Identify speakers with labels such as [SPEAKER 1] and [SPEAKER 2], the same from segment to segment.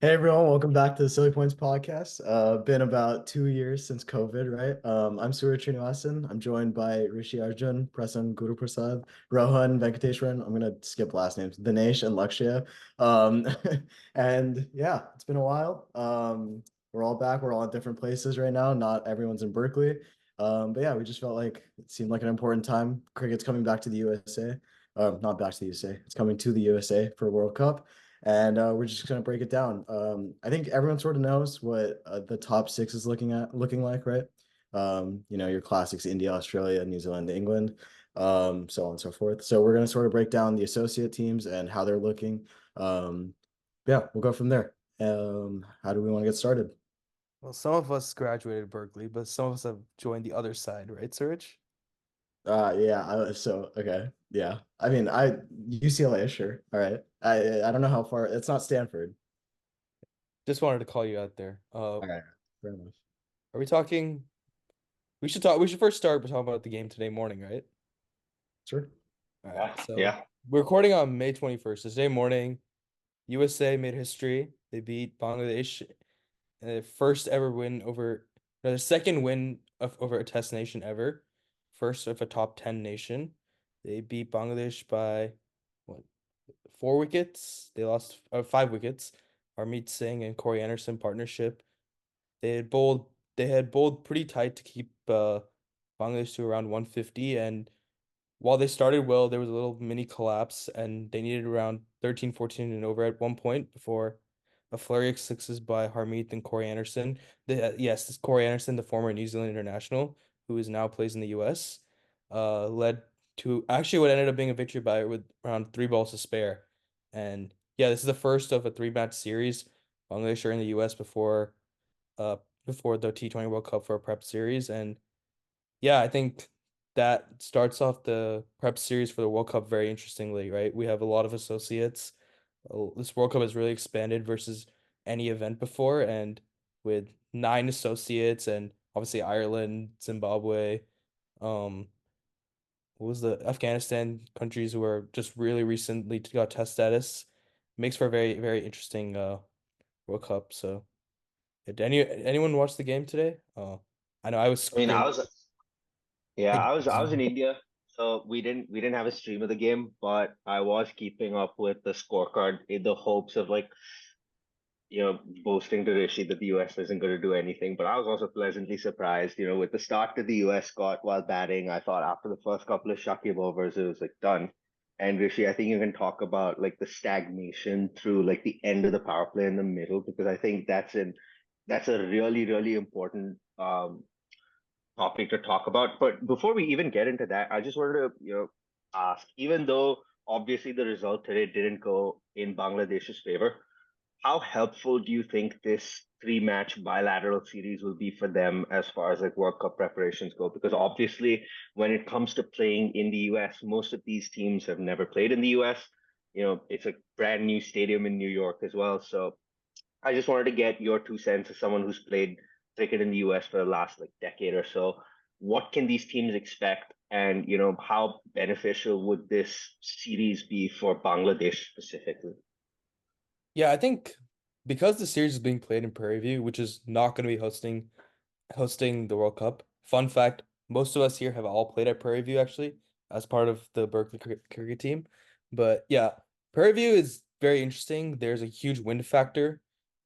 [SPEAKER 1] Hey everyone, welcome back to the Silly Points podcast. Been about 2 years since COVID, right? I'm Surya Srinivasan. I'm joined by Rishi Arjun, Prasan Guru Prasad, Rohan Venkateshwaran. I'm gonna skip last names, Dinesh and Lakshya. Um, and yeah, it's been a while. We're all back. We're all in different places right now. Not everyone's in Berkeley. But yeah, we just felt like it seemed like an important time. Cricket's coming back to the USA. Not back to the USA. It's coming to the USA for World Cup. And we're just gonna break it down. I think everyone sort of knows what the top six is looking like, right? Your classics: India, Australia, New Zealand, England, so on and so forth. So we're gonna sort of break down the associate teams and how they're looking. Yeah, we'll go from there. How do we want to get started?
[SPEAKER 2] Well, some of us graduated Berkeley, but some of us have joined the other side, right, Serge?
[SPEAKER 1] Yeah. Okay. Yeah. I mean, I UCLA, sure. All right. I don't know how far. It's not Stanford.
[SPEAKER 2] Just wanted to call you out there.
[SPEAKER 1] All right. Fair enough.
[SPEAKER 2] Are we talking? We should first start by talking about the game today morning, right?
[SPEAKER 1] Sure.
[SPEAKER 2] All right.
[SPEAKER 3] Yeah,
[SPEAKER 2] So
[SPEAKER 3] yeah.
[SPEAKER 2] we're recording on May 21st. Today morning, USA made history. They beat Bangladesh, first ever win over, no, the second win over a test nation ever, first of a top 10 nation. They beat Bangladesh by what, 4 wickets. They lost 5 wickets. Harmeet Singh and Corey Anderson partnership. They had bowled pretty tight to keep Bangladesh to around 150. And while they started well, there was a little mini collapse, and they needed around 13, 14 and over at one point before a flurry of sixes by Harmeet and Corey Anderson. Yes, this Corey Anderson, the former New Zealand international, who is now plays in the US, led to actually what ended up being a victory by with around 3 balls to spare. And yeah, this is the first of a three-match series. Bangladesh are in the US uh before the T20 World Cup for a prep series. And yeah, I think that starts off the prep series for the World Cup very interestingly, right? We have a lot of associates. This World Cup has really expanded versus any event before, and with 9 associates and obviously Ireland, Zimbabwe, um, what was the Afghanistan countries who are just really recently got test status, makes for a very, very interesting World Cup. So, did anyone watch the game today? I know I was
[SPEAKER 3] I mean,
[SPEAKER 2] screaming.
[SPEAKER 3] I was in India, so we didn't have a stream of the game, but I was keeping up with the scorecard in the hopes of boasting to Rishi that the US isn't going to do anything. But I was also pleasantly surprised, with the start that the US got while batting. I thought after the first couple of Shakib overs, it was like done. And Rishi, I think you can talk about like the stagnation through like the end of the power play in the middle, because I think that's a really, really important topic to talk about. But before we even get into that, I just wanted to, ask, even though obviously the result today didn't go in Bangladesh's favor, how helpful do you think this three-match bilateral series will be for them as far as like World Cup preparations go? Because obviously, when it comes to playing in the US, most of these teams have never played in the US. It's a brand new stadium in New York as well. So I just wanted to get your 2 cents as someone who's played cricket in the US for the last like decade or so. What can these teams expect? And, how beneficial would this series be for Bangladesh specifically?
[SPEAKER 2] Yeah, I think because the series is being played in Prairie View, which is not going to be hosting the World Cup. Fun fact, most of us here have all played at Prairie View actually as part of the Berkeley cricket team. But yeah, Prairie View is very interesting. There's a huge wind factor,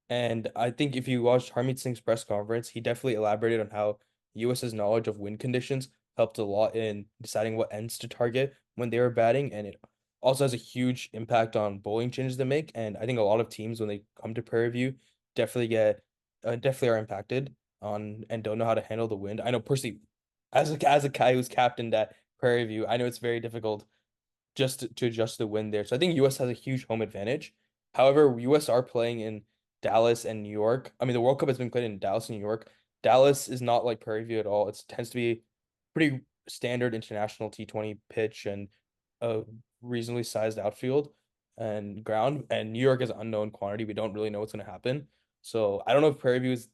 [SPEAKER 2] and I think if you watched Harmeet Singh's press conference, he definitely elaborated on how US's knowledge of wind conditions helped a lot in deciding what ends to target when they were batting, and it also has a huge impact on bowling changes they make. And I think a lot of teams when they come to Prairie View definitely get definitely are impacted on and don't know how to handle the wind. I know personally, as a guy who's captained at Prairie View, I know it's very difficult just to adjust the wind there. So I think US has a huge home advantage. However, US are playing in Dallas and New York. I mean, the World Cup has been played in Dallas and New York. Dallas is not like Prairie View at all. It tends to be pretty standard international T20 pitch and a reasonably sized outfield and ground. And New York is an unknown quantity. We don't really know what's going to happen. So I don't know if Prairie View is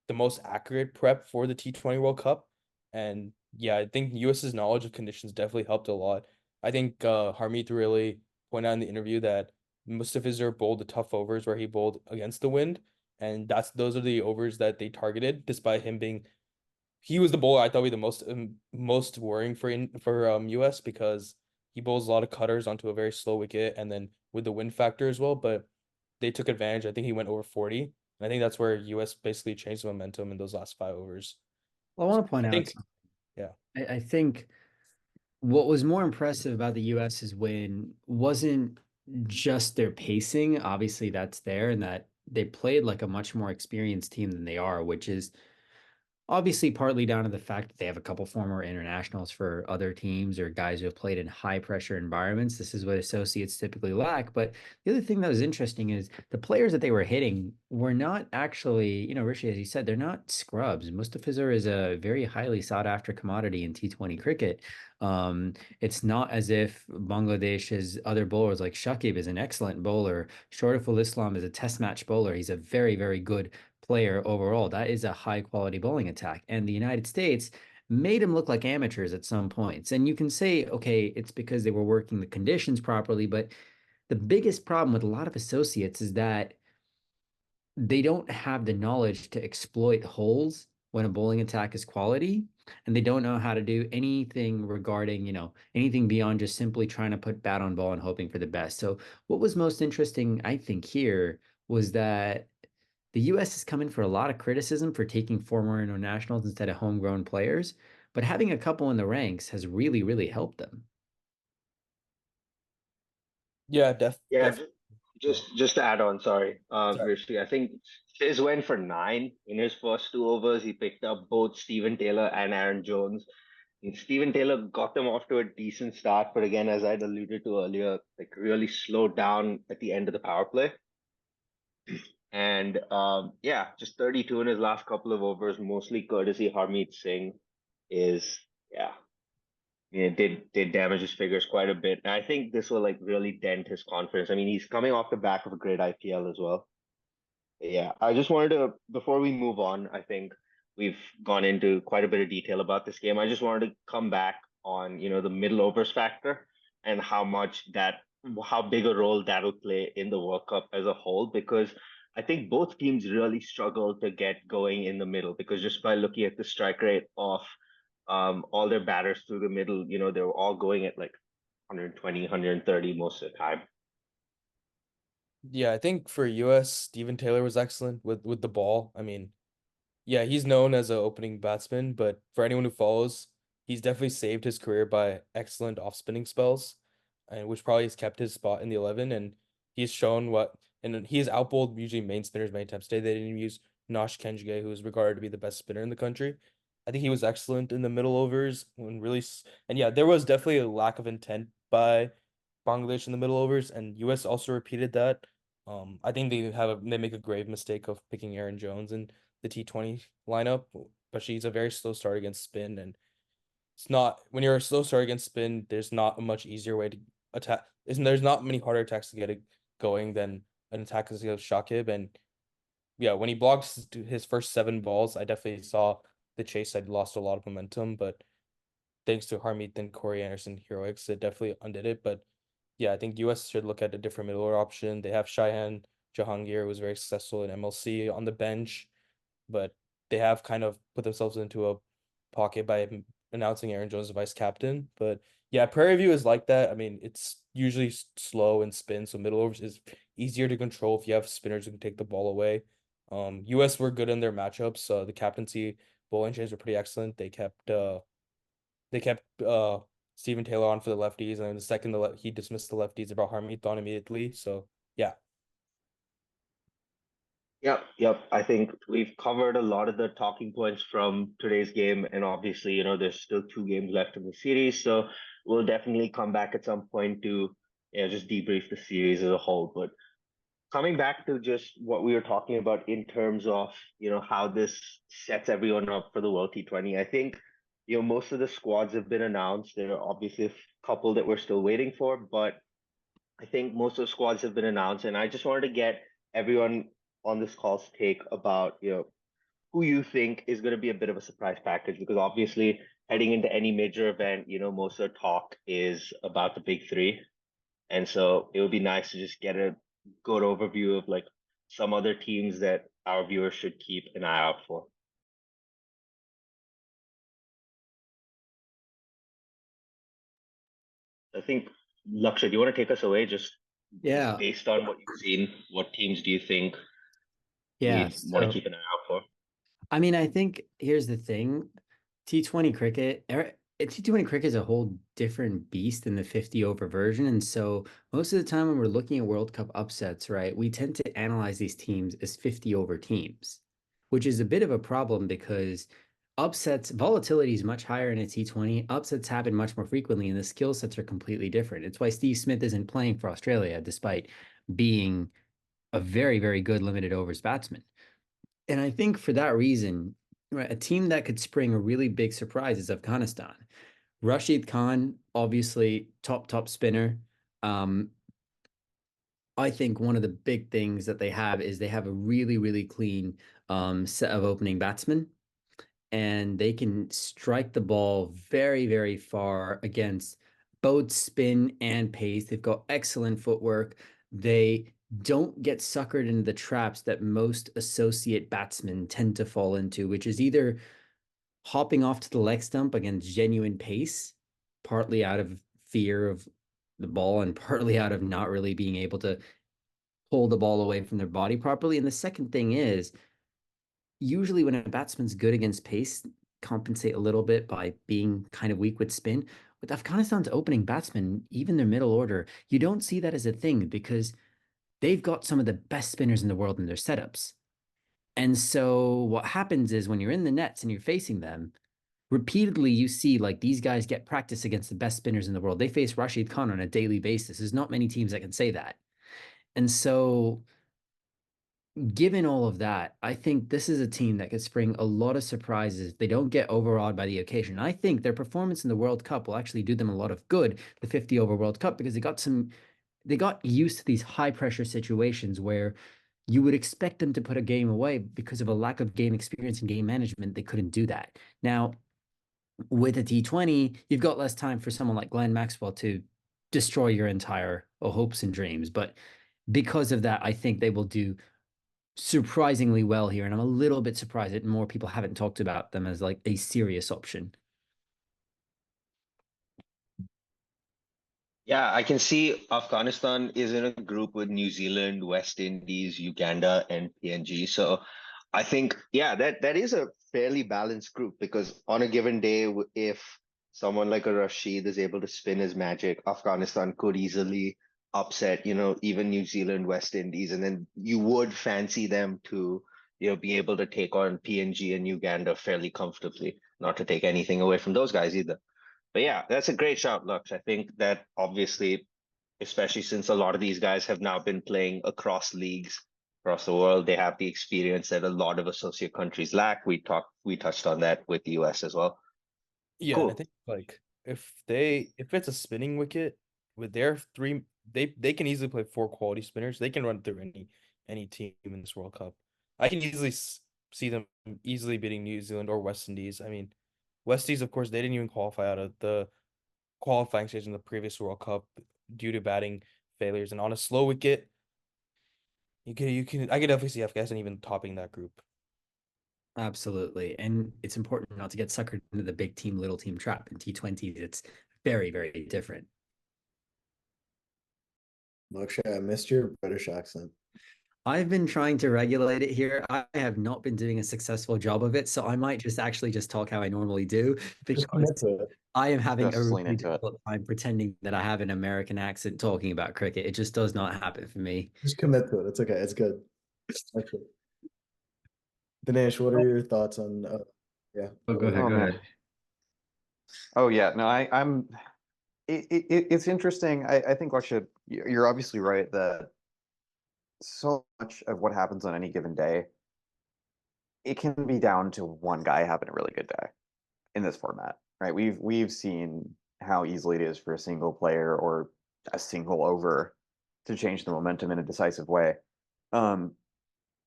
[SPEAKER 2] the most accurate prep for the T20 World Cup. And yeah, I think US's knowledge of conditions definitely helped a lot. I think Harmeet really pointed out in the interview that Mustafizer bowled the tough overs where he bowled against the wind, and those are the overs that they targeted, despite him being he was the bowler I thought would be the most worrying for US because he bowls a lot of cutters onto a very slow wicket and then with the wind factor as well. But they took advantage. I think he went over 40. And I think that's where US basically changed the momentum in those last 5 overs.
[SPEAKER 4] Well, I want to point
[SPEAKER 2] I
[SPEAKER 4] out
[SPEAKER 2] think,
[SPEAKER 4] something.
[SPEAKER 2] yeah.
[SPEAKER 4] I think what was more impressive about the US's win wasn't just their pacing. Obviously, that's there, and that they played like a much more experienced team than they are, which is obviously partly down to the fact that they have a couple former internationals for other teams or guys who have played in high pressure environments. This is what associates typically lack. But the other thing that was interesting is the players that they were hitting were not actually, Rishi, as you said, they're not scrubs. Mustafizer is a very highly sought after commodity in T20 cricket. It's not as if Bangladesh's other bowlers like Shakib is an excellent bowler. Shoriful Islam is a test match bowler. He's a very, very good player overall. That is a high quality bowling attack. And the United States made him look like amateurs at some points. And you can say, okay, it's because they were working the conditions properly. But the biggest problem with a lot of associates is that they don't have the knowledge to exploit holes when a bowling attack is quality. And they don't know how to do anything regarding, anything beyond just simply trying to put bat on ball and hoping for the best. So what was most interesting, I think, here was that the US is coming for a lot of criticism for taking former internationals instead of homegrown players, but having a couple in the ranks has really, really helped them.
[SPEAKER 2] Yeah,
[SPEAKER 3] Yeah,
[SPEAKER 2] yeah.
[SPEAKER 3] just to add on, sorry,
[SPEAKER 2] Sorry.
[SPEAKER 3] Rishi, I think Shiz went for 9 in his first 2 overs. He picked up both Steven Taylor and Aaron Jones. And Steven Taylor got them off to a decent start, but again, as I'd alluded to earlier, like really slowed down at the end of the power play. And yeah, just 32 in his last couple of overs, mostly courtesy Harmeet Singh, is yeah, did damage his figures quite a bit. And I think this will like really dent his confidence. I mean, he's coming off the back of a great IPL as well. Yeah, I just wanted to, before we move on, I think we've gone into quite a bit of detail about this game. I just wanted to come back on, the middle overs factor and how big a role that'll play in the World Cup as a whole, because I think both teams really struggle to get going in the middle because just by looking at the strike rate of all their batters through the middle, they're all going at like 120, 130 most of the time.
[SPEAKER 2] Yeah, I think for US, Steven Taylor was excellent with the ball. I mean, yeah, he's known as an opening batsman, but for anyone who follows, he's definitely saved his career by excellent off spinning spells, and which probably has kept his spot in the 11. And he's shown and he has outbowled usually main spinners many times today. They didn't use Nosh Kenjige, who is regarded to be the best spinner in the country. I think he was excellent in the middle overs and yeah, there was definitely a lack of intent by Bangladesh in the middle overs, and US also repeated that. I think they make a grave mistake of picking Aaron Jones in the T20 lineup, but she's a very slow start against spin, and it's not when you're a slow start against spin, there's not a much easier way to attack. Isn't there's not many harder attacks to get it going than an attack against Shakib, and yeah, when he blocks his first 7 balls, I definitely saw the chase had lost a lot of momentum, but thanks to Harmeet and Corey Anderson heroics, it definitely undid it. But yeah, I think US should look at a different middle order option. They have Cheyenne Jahangir, who was very successful in MLC on the bench, but they have kind of put themselves into a pocket by announcing Aaron Jones as vice captain. But yeah, Prairie View is like that. I mean, it's usually slow and spin, so middle overs is easier to control if you have spinners who can take the ball away. US were good in their matchups. The captaincy bowling chains were pretty excellent. They kept Steven Taylor on for the lefties, and then the second he dismissed the lefties, about Harmeet on immediately. So yeah.
[SPEAKER 3] Yep. I think we've covered a lot of the talking points from today's game, and obviously, there's still 2 games left in the series, so we'll definitely come back at some point to, just debrief the series as a whole. But coming back to just what we were talking about in terms of, how this sets everyone up for the World T20, I think, most of the squads have been announced. There are obviously a couple that we're still waiting for, but I think most of the squads have been announced, and I just wanted to get everyone on this call's take about, who you think is going to be a bit of a surprise package, because obviously heading into any major event, most of the talk is about the big three. And so it would be nice to just get a good overview of like some other teams that our viewers should keep an eye out for. I think, Lakshay, do you want to take us away just
[SPEAKER 4] Yeah.
[SPEAKER 3] based on what you've seen? What teams do you think
[SPEAKER 4] Yeah.
[SPEAKER 3] we want to
[SPEAKER 4] So,
[SPEAKER 3] keep an eye out for?
[SPEAKER 4] I mean, I think here's the thing. T20 cricket, T20 cricket is a whole different beast than the 50 over version. And so most of the time when we're looking at World Cup upsets, right, we tend to analyze these teams as 50 over teams, which is a bit of a problem because upsets, volatility is much higher in a T20. Upsets happen much more frequently, and the skill sets are completely different. It's why Steve Smith isn't playing for Australia, despite being a very, very good limited overs batsman. And I think for that reason, right, a team that could spring a really big surprise is Afghanistan. Rashid Khan, obviously top spinner. Um, I think one of the big things that they have is they have a really, really clean set of opening batsmen, and they can strike the ball very, very far against both spin and pace. They've got excellent footwork. They don't get suckered into the traps that most associate batsmen tend to fall into, which is either hopping off to the leg stump against genuine pace, partly out of fear of the ball and partly out of not really being able to pull the ball away from their body properly. And the second thing is, usually when a batsman's good against pace, compensate a little bit by being kind of weak with spin. With Afghanistan's opening batsmen, even their middle order, you don't see that as a thing because they've got some of the best spinners in the world in their setups. And so what happens is when you're in the nets and you're facing them, repeatedly you see like these guys get practice against the best spinners in the world. They face Rashid Khan on a daily basis. There's not many teams that can say that. And so given all of that, I think this is a team that could spring a lot of surprises if they don't get overawed by the occasion. I think their performance in the World Cup will actually do them a lot of good, the 50 over World Cup, because they got used to these high pressure situations where you would expect them to put a game away because of a lack of game experience and game management. They couldn't do that. Now, with a T20, you've got less time for someone like Glenn Maxwell to destroy your entire hopes and dreams. But because of that, I think they will do surprisingly well here. And I'm a little bit surprised that more people haven't talked about them as like a serious option.
[SPEAKER 3] Yeah, I can see Afghanistan is in a group with New Zealand, West Indies, Uganda, and PNG. So I think, yeah, that is a fairly balanced group because on a given day, if someone like a Rashid is able to spin his magic, Afghanistan could easily upset, even New Zealand, West Indies, and then you would fancy them to, be able to take on PNG and Uganda fairly comfortably. Not to take anything away from those guys either. But yeah, that's a great shout, Lux. I think that obviously, especially since a lot of these guys have now been playing across leagues across the world, they have the experience that a lot of associate countries lack. We touched on that with the US as well.
[SPEAKER 2] Yeah, and I
[SPEAKER 3] Cool.
[SPEAKER 2] think like if it's a spinning wicket with their three, they can easily play four quality spinners. They can run through any team in this World Cup. I can easily see them easily beating New Zealand or West Indies. I mean, West Indies, of course, they didn't even qualify out of the qualifying stage in the previous World Cup due to batting failures. And on a slow wicket, I could definitely see Afghanistan even topping that group.
[SPEAKER 4] Absolutely. And it's important not to get suckered into the big team, little team trap. In T20s, it's very, very different.
[SPEAKER 1] Lakshay, I missed your British accent.
[SPEAKER 4] I've been trying to regulate it here. I have not been doing a successful job of it, so I might just actually just talk how I normally do
[SPEAKER 1] Just
[SPEAKER 4] because
[SPEAKER 1] commit to it.
[SPEAKER 4] I am having a
[SPEAKER 5] Just lean
[SPEAKER 4] really
[SPEAKER 5] into it.
[SPEAKER 4] difficult time pretending that I have an American accent talking about cricket. It just does not happen for me.
[SPEAKER 1] Just commit to it. It's okay. It's good. Actually, Dinesh, what are your thoughts on? Yeah.
[SPEAKER 4] Oh, go ahead.
[SPEAKER 5] Oh
[SPEAKER 4] Go
[SPEAKER 5] man.
[SPEAKER 4] ahead.
[SPEAKER 5] Oh yeah. No, I'm. It's interesting. I think Laksha, you're obviously right that so much of what happens on any given day, it can be down to one guy having a really good day in this format, right? We've seen how easily it is for a single player or a single over to change the momentum in a decisive way. Um,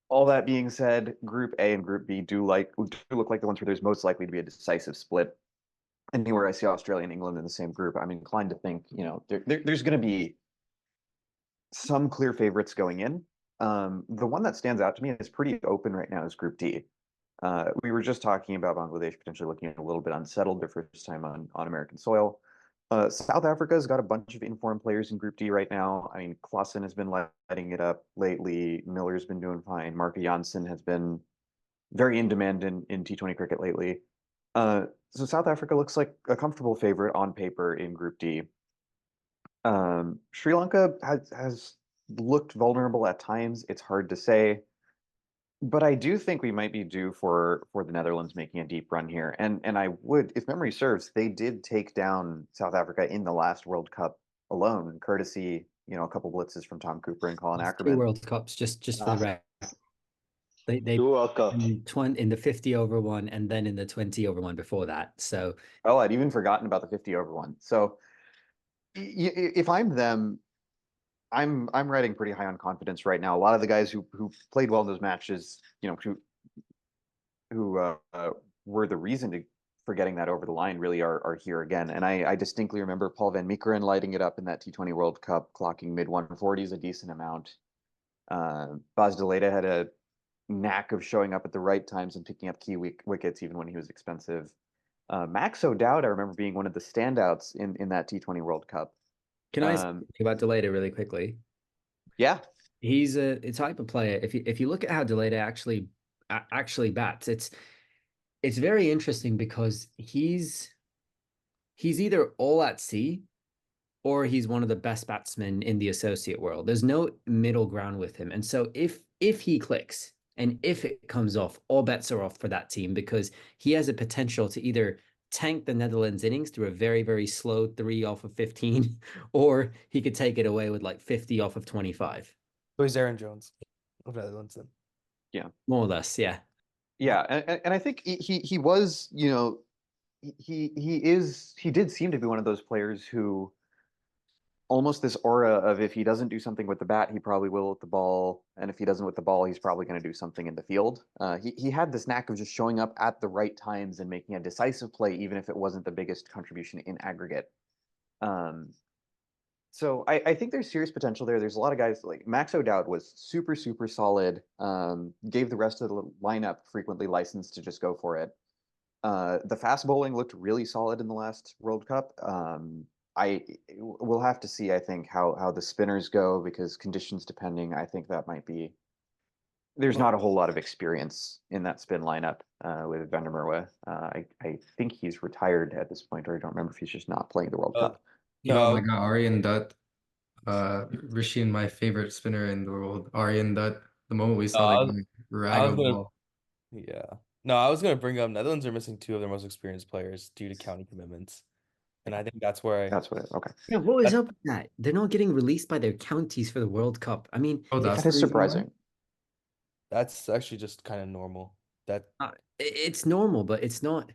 [SPEAKER 5] all that being said, Group A and Group B do look like the ones where there's most likely to be a decisive split. Anywhere I see Australia and England in the same group, I'm inclined to think, there's going to be some clear favorites going in. The one that stands out to me is pretty open right now is Group D. We were just talking about Bangladesh potentially looking a little bit unsettled their first time on American soil. South Africa's got a bunch of informed players in Group D right now. I mean, Klaassen has been lighting it up lately. Miller's been doing fine. Marco Janssen has been very in demand in T20 cricket lately. So South Africa looks like a comfortable favorite on paper in Group D. Sri Lanka has looked vulnerable at times. It's hard to say. But I do think we might be due for the Netherlands making a deep run here. And I would, if memory serves, they did take down South Africa in the last World Cup alone, courtesy, a couple blitzes from Tom Cooper and Colin
[SPEAKER 4] It's
[SPEAKER 5] Ackerman.
[SPEAKER 4] 2 World Cups, just for the record. They
[SPEAKER 3] Two World Cups.
[SPEAKER 4] in the 50 over one and then in the 20 over one before that. So
[SPEAKER 5] I'd even forgotten about the 50 over one. So if I'm them, I'm riding pretty high on confidence right now. A lot of the guys who played well in those matches, who were the reason for getting that over the line really are here again. And I distinctly remember Paul van Meekeren lighting it up in that T20 World Cup, clocking mid 140s a decent amount. Bas de Leede had a knack of showing up at the right times and picking up key wickets even when he was expensive. Max O'Dowd, I remember being one of the standouts in that T20 World Cup.
[SPEAKER 4] can I speak about Deleda really quickly?
[SPEAKER 5] Yeah.
[SPEAKER 4] He's a type of player. If you look at how Deleda actually bats, it's very interesting because he's either all at sea or he's one of the best batsmen in the associate world. There's no middle ground with him. And so if he clicks and if it comes off, all bets are off for that team because he has a potential to either tank the Netherlands innings through a very, very slow 3 off of 15, or he could take it away with like 50 off of 25.
[SPEAKER 2] So he's Aaron Jones of Netherlands then.
[SPEAKER 5] Yeah.
[SPEAKER 4] More or less, yeah.
[SPEAKER 5] Yeah, and I think he was, he did seem to be one of those players who almost this aura of if he doesn't do something with the bat, he probably will with the ball, and if he doesn't with the ball, he's probably going to do something in the field. He had this knack of just showing up at the right times and making a decisive play, even if it wasn't the biggest contribution in aggregate. So I think there's serious potential there. There's a lot of guys like Max O'Dowd was super, super solid. Gave the rest of the lineup frequently license to just go for it. The fast bowling looked really solid in the last World Cup. We'll have to see, I think, how the spinners go because conditions depending, I think that might be. There's not a whole lot of experience in that spin lineup with Van der Merwe. I think he's retired at this point, or I don't remember if he's just not playing the World Cup.
[SPEAKER 2] No,
[SPEAKER 6] I got Aryan Dutt, Rishin, my favorite spinner in the world. Aryan Dutt, the moment we saw the rag ball.
[SPEAKER 2] Yeah. No, I was gonna bring up Netherlands are missing 2 of their most experienced players due to county commitments. And I think that's where
[SPEAKER 5] Okay.
[SPEAKER 4] Yeah, what is up with that? They're not getting released by their counties for the World Cup. I mean,
[SPEAKER 5] That is surprising.
[SPEAKER 2] that's actually just kind of normal.
[SPEAKER 4] It's normal, but it's not.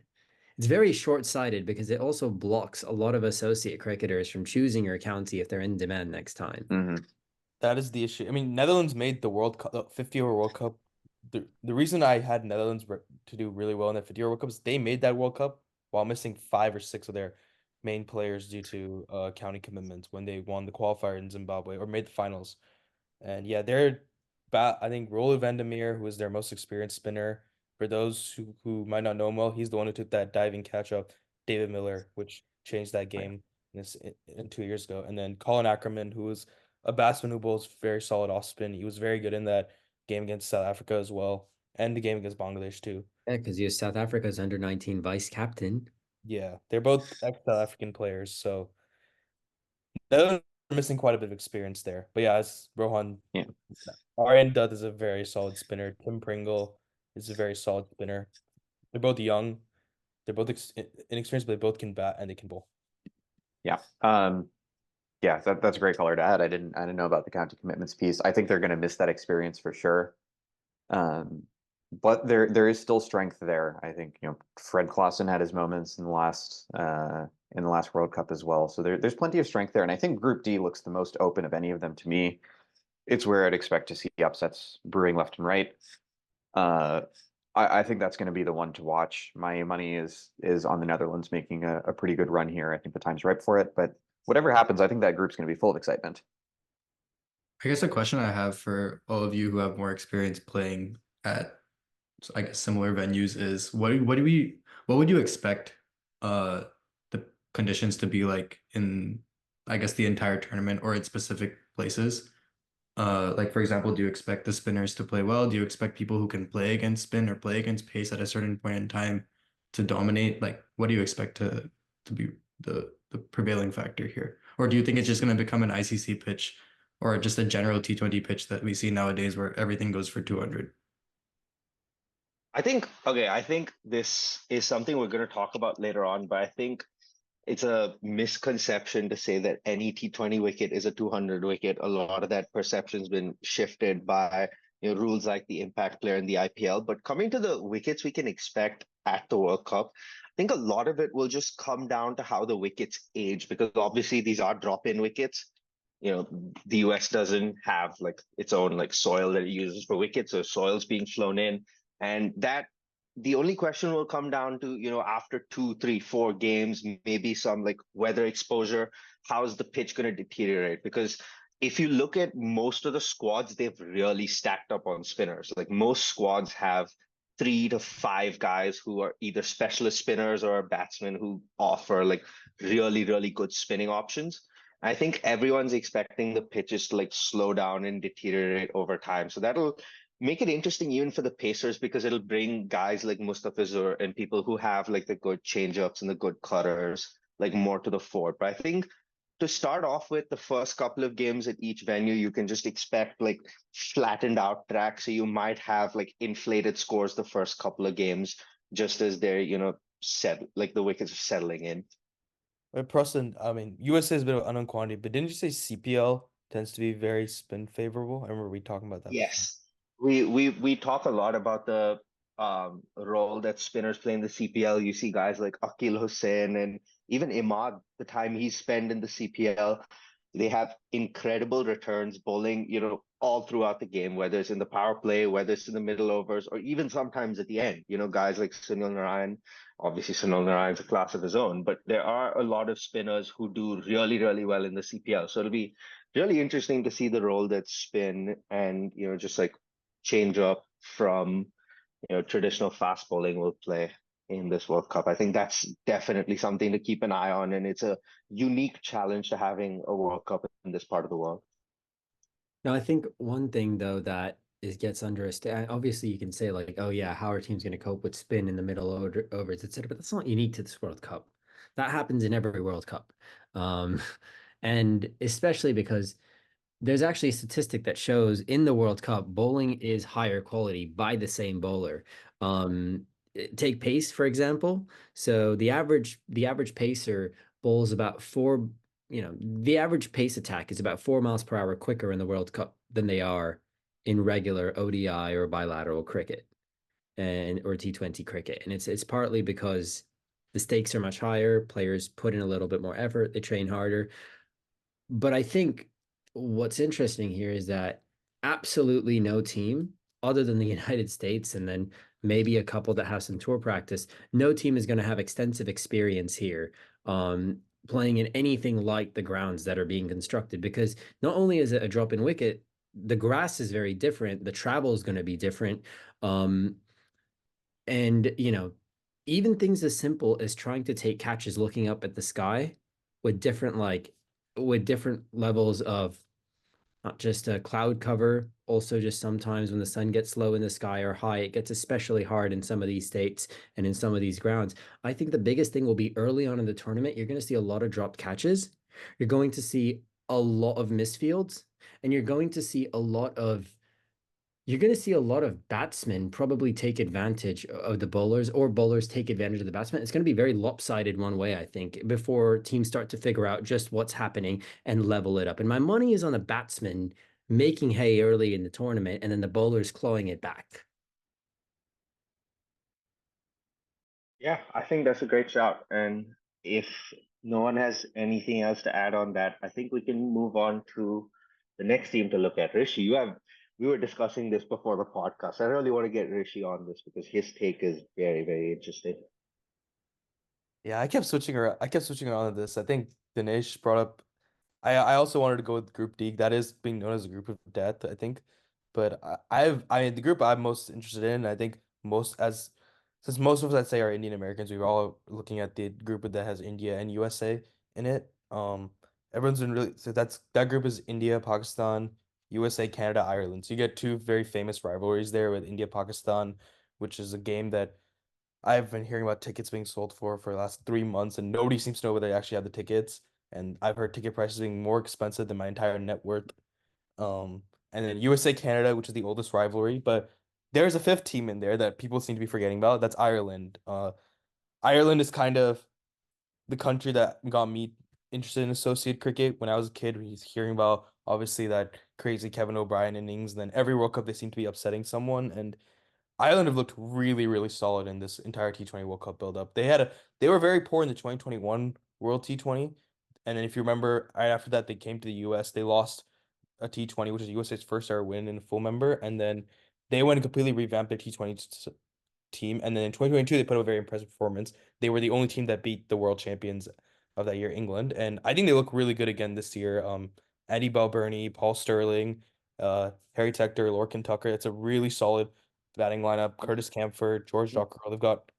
[SPEAKER 4] It's very short-sighted because it also blocks a lot of associate cricketers from choosing your county if they're in demand next time.
[SPEAKER 5] Mm-hmm.
[SPEAKER 2] That is the issue. I mean, Netherlands made the World Cup, the 50 over World Cup. The reason I had Netherlands to do really well in that 50 over World Cup is they made that World Cup while missing 5 or 6 of their main players due to county commitments when they won the qualifier in Zimbabwe or made the finals. And yeah, I think Roland van der Meer, who is their most experienced spinner. For those who might not know him well, he's the one who took that diving catch up David Miller, which changed that game in 2 years ago. And then Colin Ackerman, who was a batsman who bowls very solid off spin. He was very good in that game against South Africa as well, and the game against Bangladesh too.
[SPEAKER 4] Yeah, because you're South Africa's under-19 vice captain.
[SPEAKER 2] Yeah, they're both ex-South African players, so they're missing quite a bit of experience there. But yeah, as Rohan, Aryan Dutt is a very solid spinner. Tim Pringle is a very solid spinner. They're both young. They're both inexperienced, but they both can bat and they can bowl.
[SPEAKER 5] Yeah. Yeah, that's a great color to add. I didn't know about the county commitments piece. I think they're going to miss that experience for sure. But there is still strength there. I think Fred Klaassen had his moments in the last World Cup as well. So there's plenty of strength there, and I think Group D looks the most open of any of them to me. It's where I'd expect to see upsets brewing left and right. I think that's going to be the one to watch. My money is on the Netherlands making a pretty good run here. I think the time's ripe for it. But whatever happens, I think that group's going to be full of excitement.
[SPEAKER 6] I guess a question I have for all of you who have more experience playing at, I guess, similar venues is what would you expect the conditions to be like in, I guess, the entire tournament or in specific places? Like for example, do you expect the spinners to play well? Do you expect people who can play against spin or play against pace at a certain point in time to dominate? Like, what do you expect to be the prevailing factor here? Or do you think it's just going to become an ICC pitch or just a general T20 pitch that we see nowadays where everything goes for 200?
[SPEAKER 3] I think this is something we're going to talk about later on, but I think it's a misconception to say that any T20 wicket is a 200 wicket. A lot of that perception's been shifted by rules like the impact player in the IPL. But coming to the wickets we can expect at the World Cup, I think a lot of it will just come down to how the wickets age, because obviously these are drop-in wickets. The US doesn't have like its own like soil that it uses for wickets, so soil's being flown in. And that the only question will come down to, after 2, 3, 4 games, maybe some like weather exposure, how's the pitch going to deteriorate? Because if you look at most of the squads, they've really stacked up on spinners. Like most squads have 3 to 5 guys who are either specialist spinners or batsmen who offer like really, really good spinning options. I think everyone's expecting the pitches to like slow down and deteriorate over time. So that'll make it interesting even for the Pacers, because it'll bring guys like Mustafizur and people who have like the good changeups and the good cutters like more to the fore. But I think to start off with, the first couple of games at each venue, you can just expect like flattened out tracks. So you might have like inflated scores the first couple of games, just as they're, set like the wickets are settling in.
[SPEAKER 2] Preston, I mean, USA is a bit of an unknown quantity, but didn't you say CPL tends to be very spin favorable? I remember we talking about that before.
[SPEAKER 3] Yes. We talk a lot about the role that spinners play in the CPL. You see guys like Akil Hussain and even Imad, the time he's spent in the CPL, they have incredible returns bowling, all throughout the game, whether it's in the power play, whether it's in the middle overs, or even sometimes at the end. Guys like Sunil Narayan. Obviously, Sunil Narayan's a class of his own, but there are a lot of spinners who do really, really well in the CPL. So it'll be really interesting to see the role that spin and, just like change up from traditional fast bowling will play in this World Cup. I think that's definitely something to keep an eye on, and it's a unique challenge to having a World Cup in this part of the world.
[SPEAKER 4] Now, I think one thing though that gets underestimated. Obviously, you can say like, "Oh yeah, how are teams going to cope with spin in the middle overs, etc." But that's not unique to this World Cup. That happens in every World Cup, and especially because there's actually a statistic that shows in the World Cup, bowling is higher quality by the same bowler. Take pace, for example. So the average pacer bowls about the average pace attack is about 4 miles per hour quicker in the World Cup than they are in regular ODI or bilateral cricket or T20 cricket. And it's partly because the stakes are much higher, players put in a little bit more effort, they train harder. But I think what's interesting here is that absolutely no team, other than the United States and then maybe a couple that have some tour practice, no team is going to have extensive experience here playing in anything like the grounds that are being constructed. Because not only is it a drop in wicket, the grass is very different, the travel is going to be different. And, even things as simple as trying to take catches looking up at the sky with different levels of not just a cloud cover, also just sometimes when the sun gets low in the sky or high, it gets especially hard in some of these states and in some of these grounds. I think the biggest thing will be early on in the tournament, you're going to see a lot of dropped catches. You're going to see a lot of misfields, and you're going to see a lot of batsmen probably take advantage of the bowlers, or bowlers take advantage of the batsmen. It's going to be very lopsided one way, I think, before teams start to figure out just what's happening and level it up. And my money is on the batsmen making hay early in the tournament and then the bowlers clawing it back.
[SPEAKER 3] Yeah, I think that's a great shout. And if no one has anything else to add on that, I think we can move on to the next team to look at. Rishi, we were discussing this before the podcast. I really want to get Rishi on this because his take is very, very interesting.
[SPEAKER 2] Yeah, I kept switching around to this. I think Dinesh brought up I also wanted to go with Group D. That is being known as a group of death, I think. But I mean the group I'm most interested in, I think most as since most of us I'd say are Indian Americans, we were all looking at the group that has India and USA in it. Everyone's been really so that group is India, Pakistan, USA, Canada, Ireland. So you get two very famous rivalries there with India, Pakistan, which is a game that I've been hearing about tickets being sold for the last 3 months, and nobody seems to know whether they actually have the tickets. And I've heard ticket prices being more expensive than my entire net worth. And then USA Canada, which is the oldest rivalry, but there's a fifth team in there that people seem to be forgetting about. That's Ireland. Ireland is kind of the country that got me interested in associate cricket when I was a kid. He's hearing about obviously that crazy Kevin O'Brien innings, and then every World Cup they seem to be upsetting someone, and Ireland have looked really, really solid in this entire T20 World Cup build-up. They were very poor in the 2021 World T20. And then if you remember, right after that, they came to the US. They lost a T20, which is USA's first ever win in a full member. And then they went and completely revamped their T20 team. And then in 2022, they put up a very impressive performance. They were the only team that beat the world champions of that year, England. And I think they look really good again this year. Andy Balbirnie, Paul Sterling, Harry Tector, Lorcan Tucker. It's a really solid batting lineup. Curtis Camphor, George Dockrell. They've got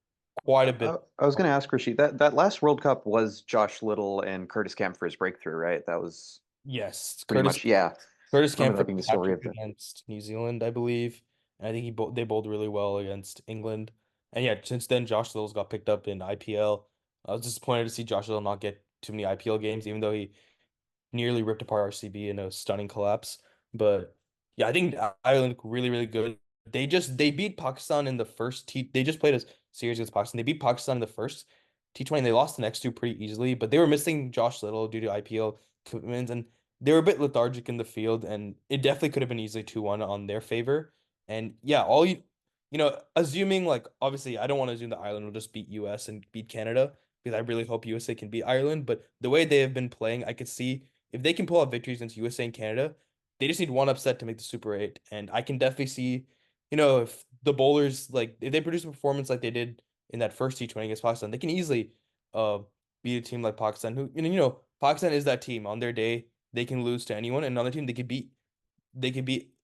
[SPEAKER 2] quite a bit.
[SPEAKER 5] I was going to ask Rashid, that last World Cup was Josh Little and Curtis Camphor's breakthrough, right? That was
[SPEAKER 2] Yes,
[SPEAKER 5] pretty
[SPEAKER 2] Curtis
[SPEAKER 5] much, yeah.
[SPEAKER 2] Curtis
[SPEAKER 5] Remember
[SPEAKER 2] Camphor
[SPEAKER 5] that being the story
[SPEAKER 2] hat-trick
[SPEAKER 5] of the.
[SPEAKER 2] against New Zealand, I believe. And I think they bowled really well against England. And yeah, since then Josh Little's got picked up in IPL. I was disappointed to see Josh Little not get too many IPL games, even though he nearly ripped apart RCB in a stunning collapse. But yeah, I think Ireland look really, really good. They beat Pakistan in the first T. They just played a series against Pakistan. They beat Pakistan in the first T20. And they lost the next two pretty easily, but they were missing Josh Little due to IPL commitments, and they were a bit lethargic in the field. And it definitely could have been easily 2-1 on their favor. And yeah, assuming like obviously I don't want to assume that Ireland will just beat US and beat Canada because I really hope USA can beat Ireland. But the way they have been playing, I could see if they can pull out victories against USA and Canada, they just need one upset to make the Super 8. And I can definitely see, if the bowlers, like, if they produce a performance like they did in that first T20 against Pakistan, they can easily uh beat a team like Pakistan, who, Pakistan is that team. On their day, they can lose to anyone. And another team, they could beat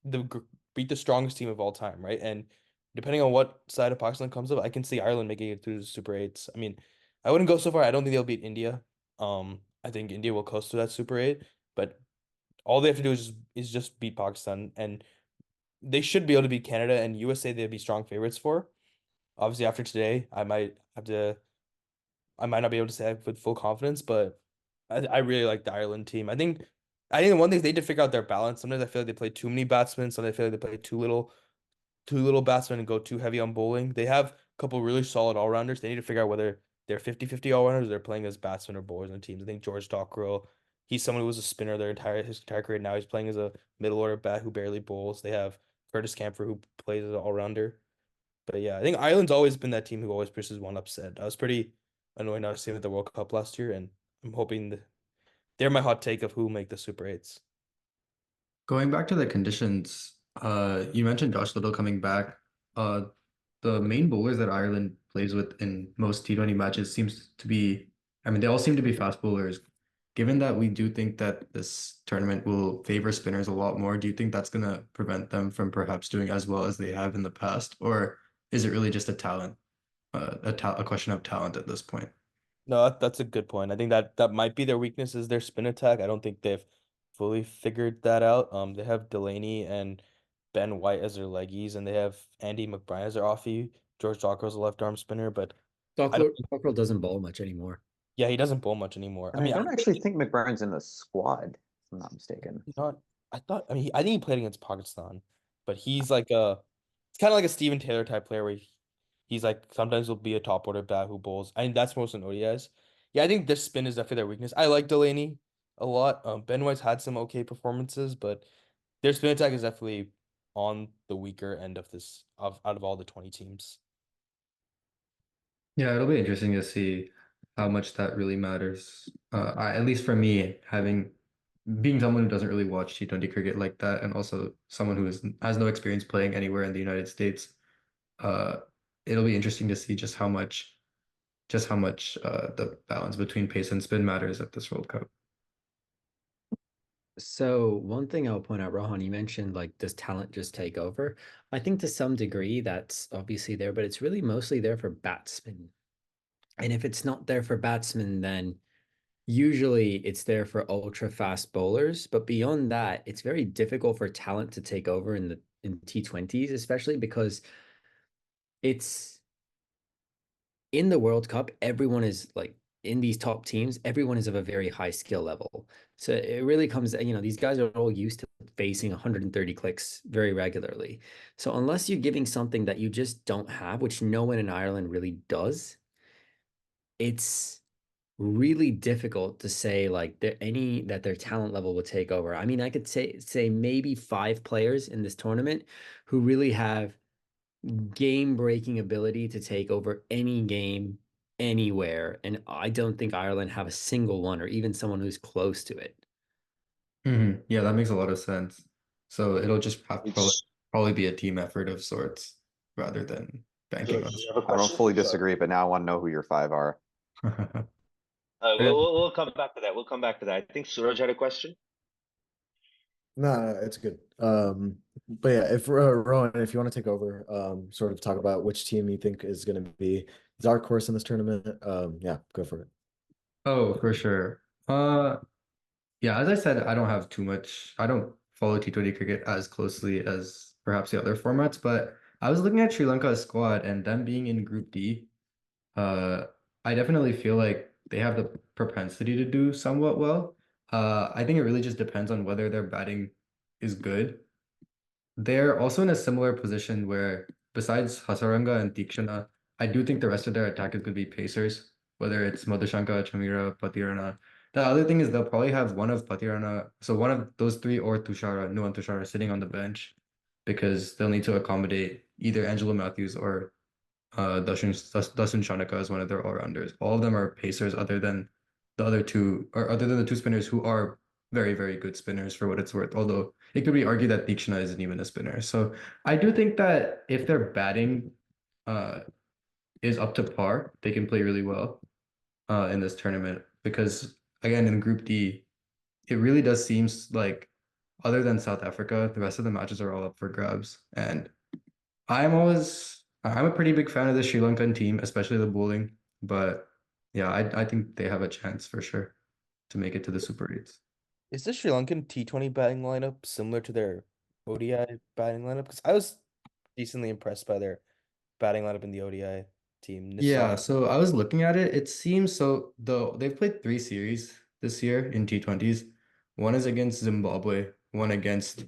[SPEAKER 2] the strongest team of all time, right? And depending on what side of Pakistan comes up, I can see Ireland making it through the Super 8s. I mean, I wouldn't go so far. I don't think they'll beat India. I think India will coast to that Super 8, but all they have to do is just beat Pakistan, and they should be able to beat Canada and USA. They'd be strong favorites for. Obviously, after today, I might not be able to say that with full confidence, but I really like the Ireland team. I think the one thing is they need to figure out their balance. Sometimes I feel like they play too many batsmen. Sometimes I feel like they play too little batsmen and go too heavy on bowling. They have a couple really solid all-rounders. They need to figure out whether they're 50-50 all-rounders or they're playing as batsmen or bowlers on the teams. I think George Dockrell, he's someone who was a spinner his entire career. Now he's playing as a middle order bat who barely bowls. They have Curtis Camphor who plays as an all-rounder. But yeah, I think Ireland's always been that team who always pushes one upset. I was pretty annoyed not to see them at the World Cup last year, and I'm hoping they're my hot take of who make the Super 8s.
[SPEAKER 6] Going back to the conditions, you mentioned Josh Little coming back. Uh, the main bowlers that Ireland plays with in most T20 matches seems to be, I mean, they all seem to be fast bowlers. Given that we do think that this tournament will favor spinners a lot more, do you think that's going to prevent them from perhaps doing as well as they have in the past? Or is it really just a question of talent at this point?
[SPEAKER 2] No, that's a good point. I think that might be their weakness is their spin attack. I don't think they've fully figured that out. They have Delaney and Ben White as their leggies, and they have Andy McBride as their offie. George Dockrell's a left arm spinner, but I don't.
[SPEAKER 4] Dockrell doesn't bowl much anymore.
[SPEAKER 2] Yeah, he doesn't bowl much anymore.
[SPEAKER 5] And I don't actually think McBrien's in the squad, if I'm not mistaken.
[SPEAKER 2] Not. I thought. I mean, I think he played against Pakistan, but he's like it's kind of like a Steven Taylor type player where he's like sometimes will be a top order bat who bowls. I mean, that's most in ODIs. Yeah, I think their spin is definitely their weakness. I like Delaney a lot. Ben White's had some okay performances, but their spin attack is definitely on the weaker end of this out of all the 20 teams.
[SPEAKER 6] Yeah, it'll be interesting to see how much that really matters. At least for me, being someone who doesn't really watch T20 cricket like that, and also someone who has no experience playing anywhere in the United States, uh, it'll be interesting to see just how much the balance between pace and spin matters at this World Cup.
[SPEAKER 4] So one thing I'll point out, Rohan, you mentioned like, does talent just take over? I think to some degree that's obviously there, but it's really mostly there for batsmen. And if it's not there for batsmen, then usually it's there for ultra fast bowlers. But beyond that, it's very difficult for talent to take over in T20s, especially because it's in the World Cup, everyone is like in these top teams, everyone is of a very high skill level. So it really comes, these guys are all used to facing 130 clicks very regularly. So unless you're giving something that you just don't have, which no one in Ireland really does, it's really difficult to say like that their talent level will take over. I mean, I could say maybe 5 players in this tournament who really have game breaking ability to take over any game anywhere. And I don't think Ireland have a single one or even someone who's close to it.
[SPEAKER 6] Yeah, that makes a lot of sense. So it'll just
[SPEAKER 3] It's
[SPEAKER 6] probably be a team effort of sorts rather than banking
[SPEAKER 3] George,
[SPEAKER 6] on.
[SPEAKER 3] do you have a
[SPEAKER 5] I don't
[SPEAKER 3] question?
[SPEAKER 5] fully
[SPEAKER 3] Sorry.
[SPEAKER 5] disagree, but now I want to know who your 5 are.
[SPEAKER 6] Okay.
[SPEAKER 3] We'll come back to that. We'll come back to that. I think Suraj had a question.
[SPEAKER 1] No, it's good. But yeah, if Rowan, if you want to take over, sort of talk about which team you think is going to be dark horse in this tournament, yeah, go for it.
[SPEAKER 6] Oh, for sure. Yeah, as I said, I don't have too much. I don't follow T20 cricket as closely as perhaps the other formats, but I was looking at Sri Lanka's squad and them being in Group D. Uh, I definitely feel like they have the propensity to do somewhat well. I think it really just depends on whether their batting is good. They're also in a similar position where, besides Hasaranga and Tikshana, I do think the rest of their attack is going to be pacers, whether it's Madhushanka, Chamira, Patirana. The other thing is they'll probably have one of Patirana, so one of those three or Tushara, Nuwan Tushara, sitting on the bench because they'll need to accommodate either Angelo Matthews or Dasun Shanaka as one of their all-rounders. All of them are pacers other than the other two, or other than the two spinners who are very, very good spinners for what it's worth. Although it could be argued that Deekshana isn't even a spinner. So I do think that if their batting uh, is up to par, they can play really well in this tournament. Because again, in Group D, it really does seems like other than South Africa, the rest of the matches are all up for grabs. And I'm a pretty big fan of the Sri Lankan team, especially the bowling. But yeah, I think they have a chance for sure to make it to the Super 8s.
[SPEAKER 2] Is the Sri Lankan T20 batting lineup similar to their ODI batting lineup? Because I was decently impressed by their batting lineup in the ODI team.
[SPEAKER 6] Yeah,
[SPEAKER 2] Nissan.
[SPEAKER 6] so I was looking at it. It seems so though they've played 3 series this year in T20s. One is against Zimbabwe, one against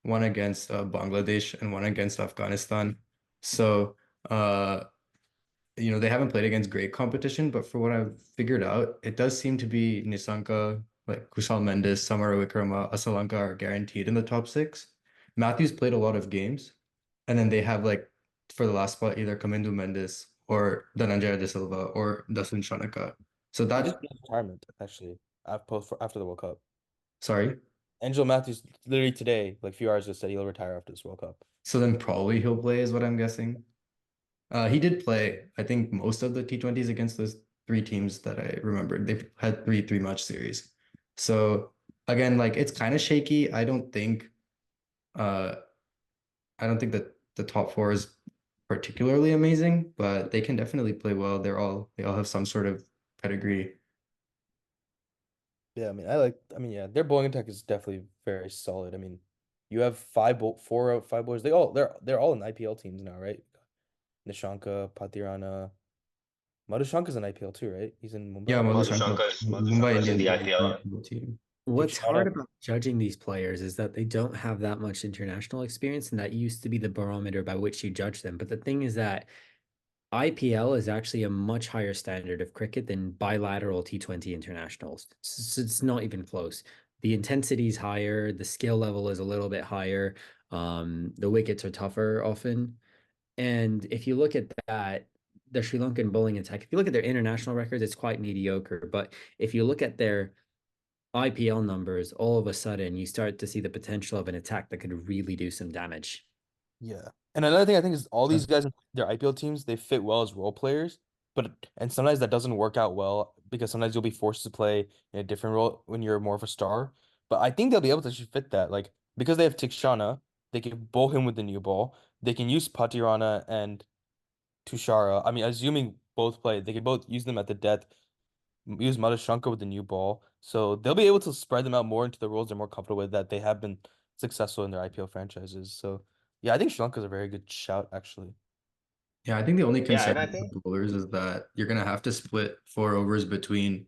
[SPEAKER 6] Bangladesh, and one against Afghanistan. So they haven't played against great competition, but for what I've figured out, it does seem to be Nisanka, like Kushal Mendes, Samara Wickrama, Asalanka are guaranteed in the top 6. Matthews played a lot of games, and then they have like for the last spot either Kamindu Mendes or Dhananjaya De Silva or Dasun Shanaka. So
[SPEAKER 2] He just
[SPEAKER 6] that
[SPEAKER 2] announced retirement actually after the World Cup.
[SPEAKER 6] sorry.
[SPEAKER 2] Angelo Matthews literally today, like a few hours ago, said he'll retire after this World Cup.
[SPEAKER 6] So then probably he'll play is what I'm guessing. He did play, I think, most of the T20s against those 3 teams that I remembered. They've had 3-match series. So again, like it's kind of shaky. Uh I don't think that the top 4 is particularly amazing, but they can definitely play well. They all have some sort of pedigree.
[SPEAKER 2] Yeah, yeah, their bowling attack is definitely very solid. I mean, you have 4 out 5 bowlers. They're all in IPL teams now, right? Nishanka, Patirana. Madhushanka's in IPL too, right? He's in Mumbai.
[SPEAKER 6] Yeah, Mumbai
[SPEAKER 3] Madhushanka's in
[SPEAKER 6] Indians
[SPEAKER 3] the
[SPEAKER 6] are
[SPEAKER 3] IPL.
[SPEAKER 6] a good team.
[SPEAKER 4] What's
[SPEAKER 2] Tikshana.
[SPEAKER 4] hard about judging these players is that they don't have that much international experience, and that used to be the barometer by which you judge them. But the thing is that IPL is actually a much higher standard of cricket than bilateral T20 internationals. It's not even close. The intensity is higher, the skill level is a little bit higher, the wickets are tougher often. And if you look at that, the Sri Lankan bowling attack, if you look at their international records, it's quite mediocre. But if you look at their IPL numbers, all of a sudden you start to see the potential of an attack that could really do some damage.
[SPEAKER 2] Yeah. And another thing I think is all these guys in their IPL teams, they fit well as role players, and sometimes that doesn't work out well because sometimes you'll be forced to play in a different role when you're more of a star. but I think they'll be able to actually fit that. Like, because they have Tikshana, they can bowl him with the new ball. They can use Patirana and Tushara. I mean, assuming both play, they can both use them at the death, use Madhushanka with the new ball. So they'll be able to spread them out more into the roles they're more comfortable with, that they have been successful in their IPL franchises. So yeah, I think Sri Lanka's a very good shout, actually.
[SPEAKER 6] Yeah, I think the only
[SPEAKER 3] Yeah,
[SPEAKER 6] concern
[SPEAKER 3] and I
[SPEAKER 6] with
[SPEAKER 3] think
[SPEAKER 6] the bowlers is that you're gonna have to split 4 overs between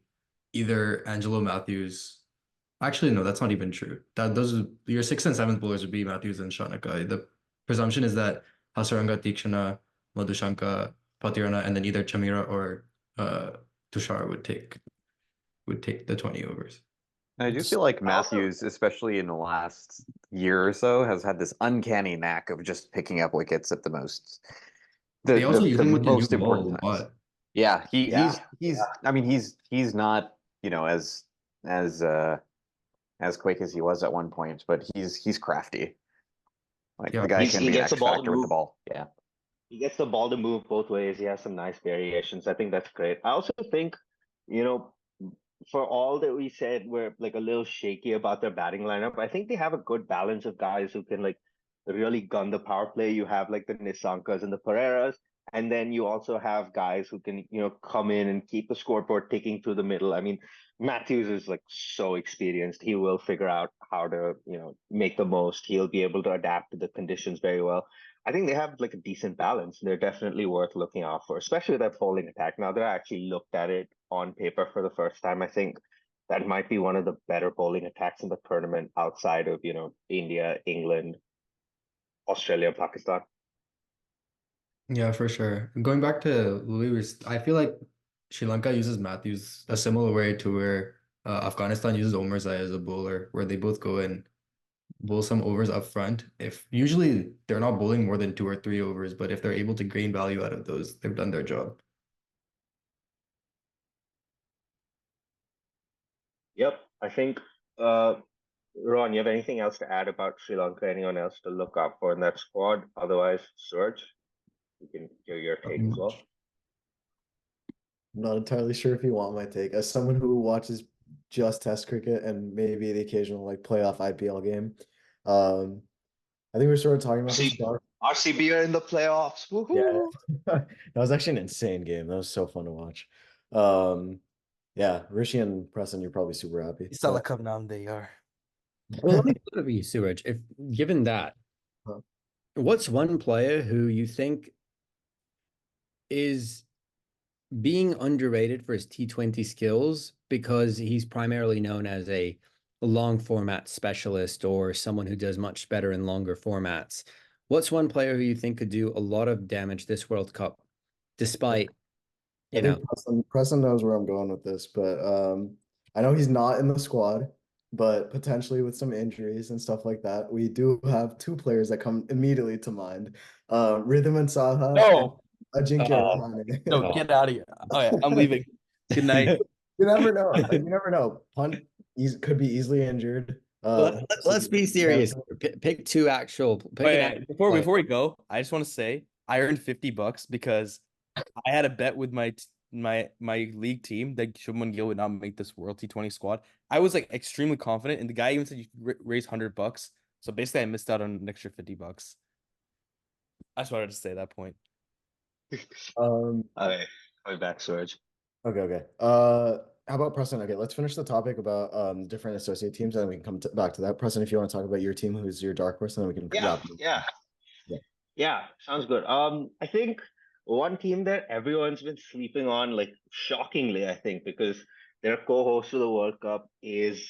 [SPEAKER 6] either Angelo Matthews. Actually, no, that's not even true. Your sixth and seventh bowlers would be Matthews and Shanaka. The presumption is that Hasaranga, Tikshana, Madhushanka, Patirana, and then either Chamira or Tushar would take the 20 overs.
[SPEAKER 5] And I do feel like Matthews, especially in the last year or so, has had this uncanny knack of just picking up wickets at the
[SPEAKER 6] They also use him with the new
[SPEAKER 5] most
[SPEAKER 6] ball
[SPEAKER 5] important
[SPEAKER 6] a
[SPEAKER 5] times.
[SPEAKER 6] lot.
[SPEAKER 5] Yeah,
[SPEAKER 3] Yeah,
[SPEAKER 5] he's I mean he's not, as quick as he was at one point, but he's crafty. Like
[SPEAKER 6] Yeah.
[SPEAKER 5] the guy
[SPEAKER 3] he,
[SPEAKER 5] can
[SPEAKER 3] he
[SPEAKER 5] be an
[SPEAKER 3] gets the
[SPEAKER 5] X
[SPEAKER 3] ball to
[SPEAKER 5] factor with the
[SPEAKER 3] move.
[SPEAKER 5] ball. Yeah.
[SPEAKER 3] He gets the ball to move both ways. He has some nice variations. I think that's great. I also think, you know, for all that we said, we're like a little shaky about their batting lineup. I think they have a good balance of guys who can like really gun the power play. You have like the Nisankas and the Pereiras, and then you also have guys who can, come in and keep the scoreboard ticking through the middle. I mean, Matthews is like so experienced. He will figure out how to, make the most. He'll be able to adapt to the conditions very well. I think they have like a decent balance. They're definitely worth looking out for, especially with that bowling attack. Now that I actually looked at it on paper for the first time, I think that might be one of the better bowling attacks in the tournament outside of, India, England, Australia, Pakistan.
[SPEAKER 6] Yeah, for sure. Going back to Louis, I feel like Sri Lanka uses Matthews a similar way to where Afghanistan uses Omarzai as a bowler, where they both go and bowl some overs up front. If usually they're not bowling more than 2 or 3 overs, but if they're able to gain value out of those, they've done their job.
[SPEAKER 3] Yep. I think, Ron, you have anything else to add about Sri Lanka? Anyone else to look out for in that squad? Otherwise, Surge, you can hear your take as well.
[SPEAKER 1] I'm not entirely sure if you want my take. As someone who watches just Test cricket and maybe the occasional like playoff IPL game, I think we started talking about this.
[SPEAKER 3] RCB are in the playoffs.
[SPEAKER 1] Yeah,
[SPEAKER 3] Woohoo!
[SPEAKER 1] that was actually an insane game. That was so fun to watch. Yeah, Rishi and Preston, you're probably super happy. but-
[SPEAKER 2] Salakam they are.
[SPEAKER 4] Well, let me put it to you, Suraj. If given that,
[SPEAKER 1] Huh.
[SPEAKER 4] what's one player who you think is being underrated for his T20 skills because he's primarily known as a long format specialist or someone who does much better in longer formats? What's one player who you think could do a lot of damage this World Cup, despite,
[SPEAKER 1] I think Preston knows where I'm going with this, but I know he's not in the squad, but potentially with some injuries and stuff like that, we do have 2 players that come immediately to mind. Rhythm and Saha
[SPEAKER 2] No.
[SPEAKER 1] and Ajinkya Rahane.
[SPEAKER 2] No, get out of here. Oh yeah, I'm leaving. Good night.
[SPEAKER 1] You never know. You never know. Punt could be easily injured.
[SPEAKER 4] let's be serious. Pick 2 actual.
[SPEAKER 2] Before we go, I just want to say I earned $50 because I had a bet with my league team that Shubman Gill would not make this World T20 squad. I was like extremely confident, and the guy even said you raise $100. So basically, I missed out on an extra $50. I just wanted to say that point.
[SPEAKER 3] Okay, coming back, Surge.
[SPEAKER 1] Okay. How about Preston? Okay, let's finish the topic about different associate teams, and then we can come back to that. Preston, if you want to talk about your team, who's your dark horse, then we can wrap up.
[SPEAKER 3] Yeah, sounds good. I think one team that everyone's been sleeping on, like shockingly, I think, because their co-host of the World Cup is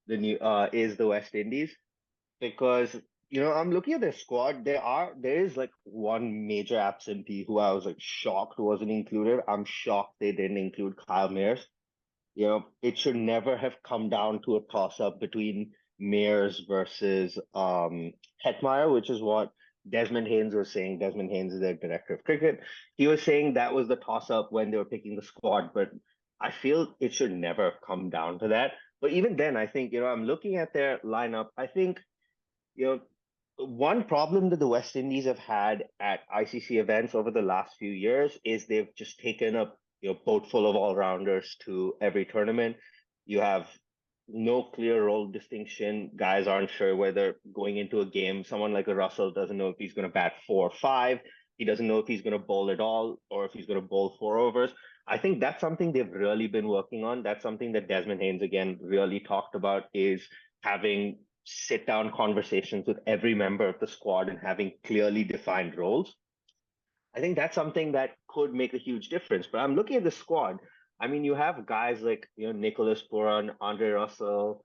[SPEAKER 3] the West Indies. Because I'm looking at their squad. There is like one major absentee who I was like shocked wasn't included. I'm shocked they didn't include Kyle Mayers. It should never have come down to a toss-up between Mayers versus Hetmeyer, which is what Desmond Haynes was saying. Desmond Haynes is their director of cricket. He was saying that was the toss-up when they were picking the squad, but I feel it should never have come down to that. But even then, I think, I'm looking at their lineup. I think, one problem that the West Indies have had at ICC events over the last few years is they've just taken up, boat full of all-rounders to every tournament. You have no clear role distinction. Guys aren't sure whether going into a game, someone like a Russell doesn't know if he's going to bat 4 or 5. He doesn't know if he's going to bowl at all or if he's going to bowl 4 overs. I think that's something they've really been working on. That's something that Desmond Haynes, again, really talked about, is having sit down conversations with every member of the squad and having clearly defined roles. I think that's something that could make a huge difference. But I'm looking at the squad. I mean, you have guys like, Nicholas Puran, Andre Russell,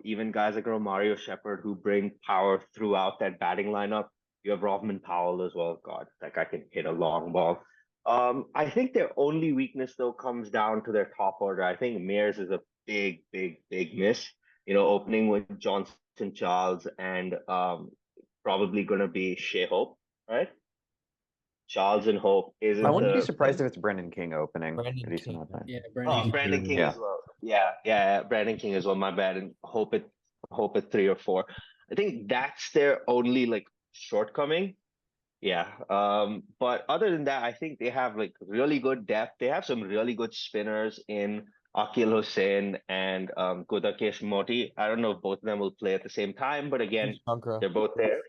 [SPEAKER 3] even guys like Romario Shepherd who bring power throughout that batting lineup. You have Robman Powell as well. God, that guy can hit a long ball. I think their only weakness though comes down to their top order. I think Mears is a big, big, big miss. Opening with Johnson Charles and probably going to be Shea Hope, right? Charles and Hope isn't
[SPEAKER 5] I wouldn't be
[SPEAKER 3] the
[SPEAKER 5] surprised if it's Brendan King opening
[SPEAKER 2] Brandon
[SPEAKER 5] a decent
[SPEAKER 2] King.
[SPEAKER 5] amount of time.
[SPEAKER 4] Yeah,
[SPEAKER 3] Brandon King
[SPEAKER 5] Yeah.
[SPEAKER 3] as well. Yeah, Brandon King as well. My bad, and Hope at 3 or 4. I think that's their only like shortcoming. Yeah. But other than that, I think they have like really good depth. They have some really good spinners in Akil Hussain and Gudakesh Moti. I don't know if both of them will play at the same time, but again,
[SPEAKER 2] Shankara.
[SPEAKER 3] they're both there.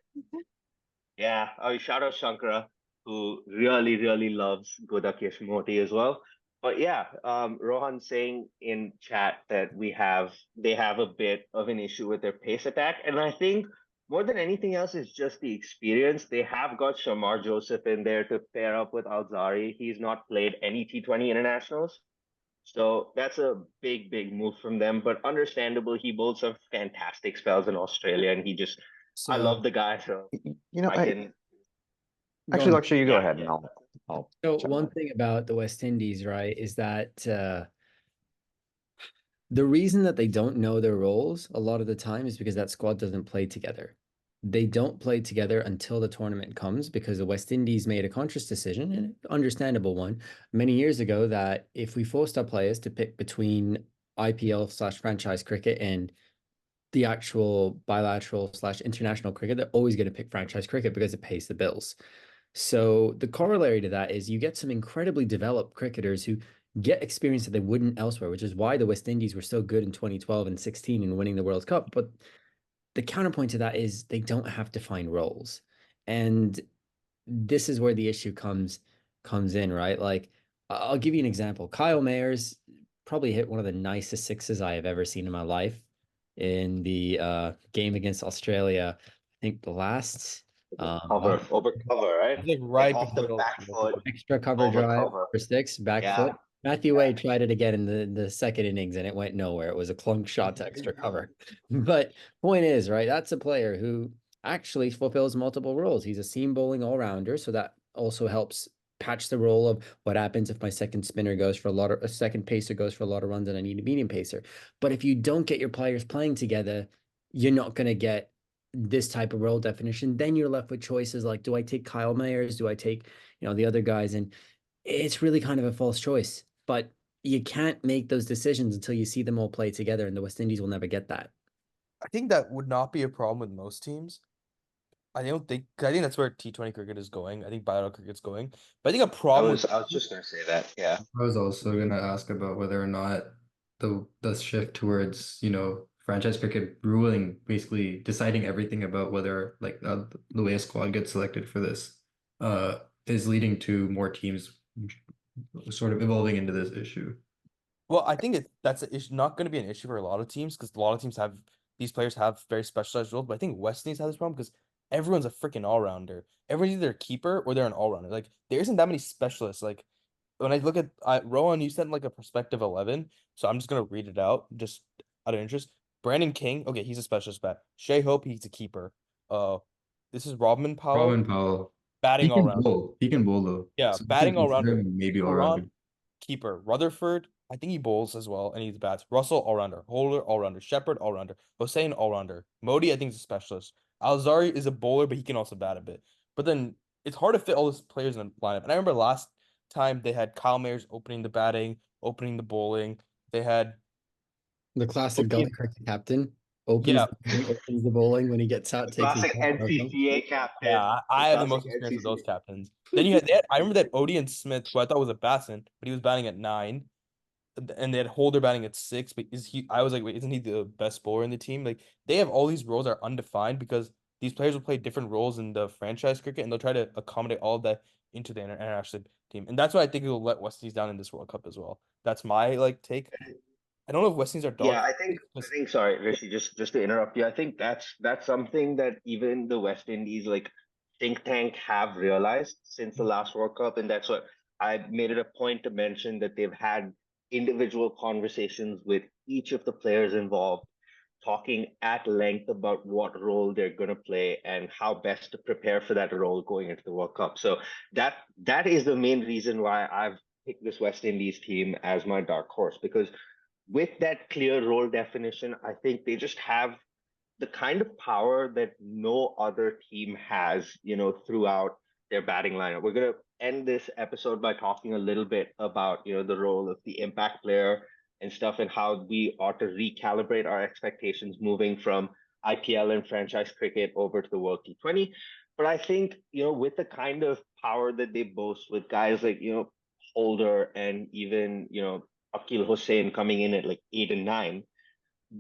[SPEAKER 3] Yeah. Oh, shout out Shankara, who really, really loves Gudakesh Moti as well. But yeah, Rohan saying in chat that they have a bit of an issue with their pace attack, and I think more than anything else is just the experience. They have got Shamar Joseph in there to pair up with Alzari. He's not played any T20 internationals, so that's a big, big move from them. But understandable, he bowled some fantastic spells in Australia, and I
[SPEAKER 4] So,
[SPEAKER 3] love the guy, so I can.
[SPEAKER 4] go
[SPEAKER 5] Actually,
[SPEAKER 4] on.
[SPEAKER 5] Lakshay, you go
[SPEAKER 3] Yeah,
[SPEAKER 5] ahead,
[SPEAKER 3] yeah.
[SPEAKER 5] and I'll
[SPEAKER 4] So
[SPEAKER 5] chime
[SPEAKER 4] one
[SPEAKER 5] in.
[SPEAKER 4] thing about the West Indies, right, is that the reason that they don't know their roles a lot of the time is because that squad doesn't play together. They don't play together until the tournament comes because the West Indies made a conscious decision, and an understandable one, many years ago that if we forced our players to pick between IPL/franchise cricket and the actual bilateral/international cricket, they're always going to pick franchise cricket because it pays the bills. So the corollary to that is you get some incredibly developed cricketers who get experience that they wouldn't elsewhere, which is why the West Indies were so good in 2012 and 16 in winning the World Cup. But the counterpoint to that is they don't have to find roles. And this is where the issue comes in, right? Like I'll give you an example. Kyle Mayers probably hit one of the nicest sixes I have ever seen in my life in the game against Australia. I think the last
[SPEAKER 3] Over cover, right?
[SPEAKER 2] I think
[SPEAKER 3] Like
[SPEAKER 2] right
[SPEAKER 3] off the
[SPEAKER 2] before
[SPEAKER 3] back foot,
[SPEAKER 4] extra cover
[SPEAKER 3] over
[SPEAKER 4] drive
[SPEAKER 3] cover.
[SPEAKER 4] for 6, back
[SPEAKER 3] Yeah,
[SPEAKER 4] foot. Matthew
[SPEAKER 3] yeah.
[SPEAKER 4] Wade tried it again in the second innings and it went nowhere. It was a clunk shot to extra cover. But point is, right, that's a player who actually fulfills multiple roles. He's a seam bowling all-rounder, so that also helps patch the role of what happens if my second spinner goes for a second pacer goes for a lot of runs and I need a medium pacer. But if you don't get your players playing together, you're not going to get this type of role definition. Then you're left with choices like, do I take Kyle Mayers? Do I take, the other guys? And it's really kind of a false choice. But you can't make those decisions until you see them all play together, and the West Indies will never get that.
[SPEAKER 2] I think that would not be a problem with most teams. I think that's where T20 cricket is going. I think bilateral cricket's going. But I think a problem
[SPEAKER 3] I was just gonna say that. Yeah.
[SPEAKER 6] I was also gonna ask about whether or not the shift towards, franchise cricket ruling, basically deciding everything about whether like the way a squad gets selected for this, is leading to more teams sort of evolving into this issue.
[SPEAKER 2] Well, I think that's not going to be an issue for a lot of teams because a lot of teams have these players have very specialized roles. But I think West Indies have this problem because everyone's a freaking all rounder. Everyone's either a keeper or they're an all rounder. Like there isn't that many specialists. Like when I look at Rowan, you said like a perspective 11, so I'm just gonna read it out just out of interest. Brandon King, okay, he's a specialist bat. Shea Hope, he's a keeper. This is Robin Powell,
[SPEAKER 6] Robin Powell,
[SPEAKER 2] batting all round.
[SPEAKER 6] He can bowl though.
[SPEAKER 2] Yeah,
[SPEAKER 6] So we
[SPEAKER 2] batting
[SPEAKER 6] can
[SPEAKER 2] all
[SPEAKER 6] consider
[SPEAKER 2] rounder.
[SPEAKER 6] him maybe all
[SPEAKER 2] Quran,
[SPEAKER 6] rounder.
[SPEAKER 2] keeper. Rutherford, I think he bowls as well, and he's bats. Russell, all rounder. Holder, all rounder. Shepherd, all rounder. Hossein, all rounder. Modi, I think is a specialist. Alzari is a bowler, but he can also bat a bit. But then it's hard to fit all those players in the lineup. And I remember last time they had Kyle Mayers opening the batting, opening the bowling. They had
[SPEAKER 4] The classic gully cricket captain opens
[SPEAKER 2] yeah,
[SPEAKER 4] opens the bowling when he gets out, takes his
[SPEAKER 3] Classic NCCA captain.
[SPEAKER 2] yeah. I have the most experience with those captains. Then you had I remember that Odie Smith, who I thought was a batsman, but he was batting at 9. and they had Holder batting at 6, but is he? I was like, wait, isn't he the best bowler in the team? Like they have all these roles that are undefined because these players will play different roles in the franchise cricket, and they'll try to accommodate all of that into the international team. And that's why I think it will let West Indies down in this World Cup as well. That's my like take. I don't know if West Indies are
[SPEAKER 3] Yeah,
[SPEAKER 2] dog.
[SPEAKER 3] I think sorry, Rishi, just to interrupt you. I think that's something that even the West Indies like think tank have realized since the last World Cup, and that's what I made it a point to mention that they've had individual conversations with each of the players involved, talking at length about what role they're going to play and how best to prepare for that role going into the World Cup. So that is the main reason why I've picked this West Indies team as my dark horse, because with that clear role definition, I think they just have the kind of power that no other team has, throughout their batting lineup. We're going to end this episode by talking a little bit about, the role of the impact player and stuff, and how we ought to recalibrate our expectations moving from IPL and franchise cricket over to the World T20. But I think, with the kind of power that they boast with guys like, Holder and even, Akil Hussain coming in at like 8 and 9,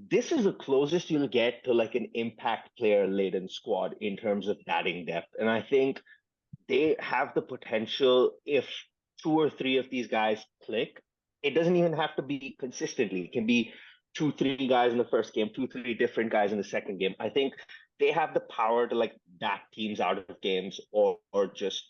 [SPEAKER 3] this is the closest you'll get to like an impact player laden squad in terms of batting depth. And I think they have the potential, if two or three of these guys click, it doesn't even have to be consistently. It can be two, three guys in the first game, two, three different guys in the second game. I think they have the power to like back teams out of games, or just,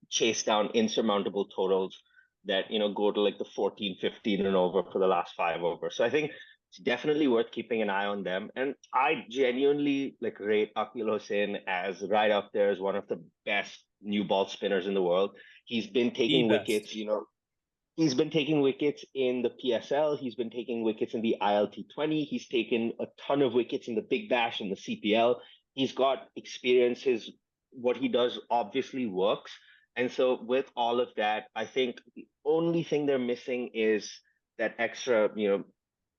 [SPEAKER 3] chase down insurmountable totals that, go to like the 14, 15 and over for the last 5 overs. So I think it's definitely worth keeping an eye on them. And I genuinely like rate Akil Hussain as right up there as one of the best new ball spinners in the world. He's been taking
[SPEAKER 2] best.
[SPEAKER 3] wickets, he's been taking wickets in the PSL. He's been taking wickets in the ILT20. He's taken a ton of wickets in the Big Bash and the CPL. He's got experiences. What he does obviously works. And so with all of that, I think the only thing they're missing is that extra,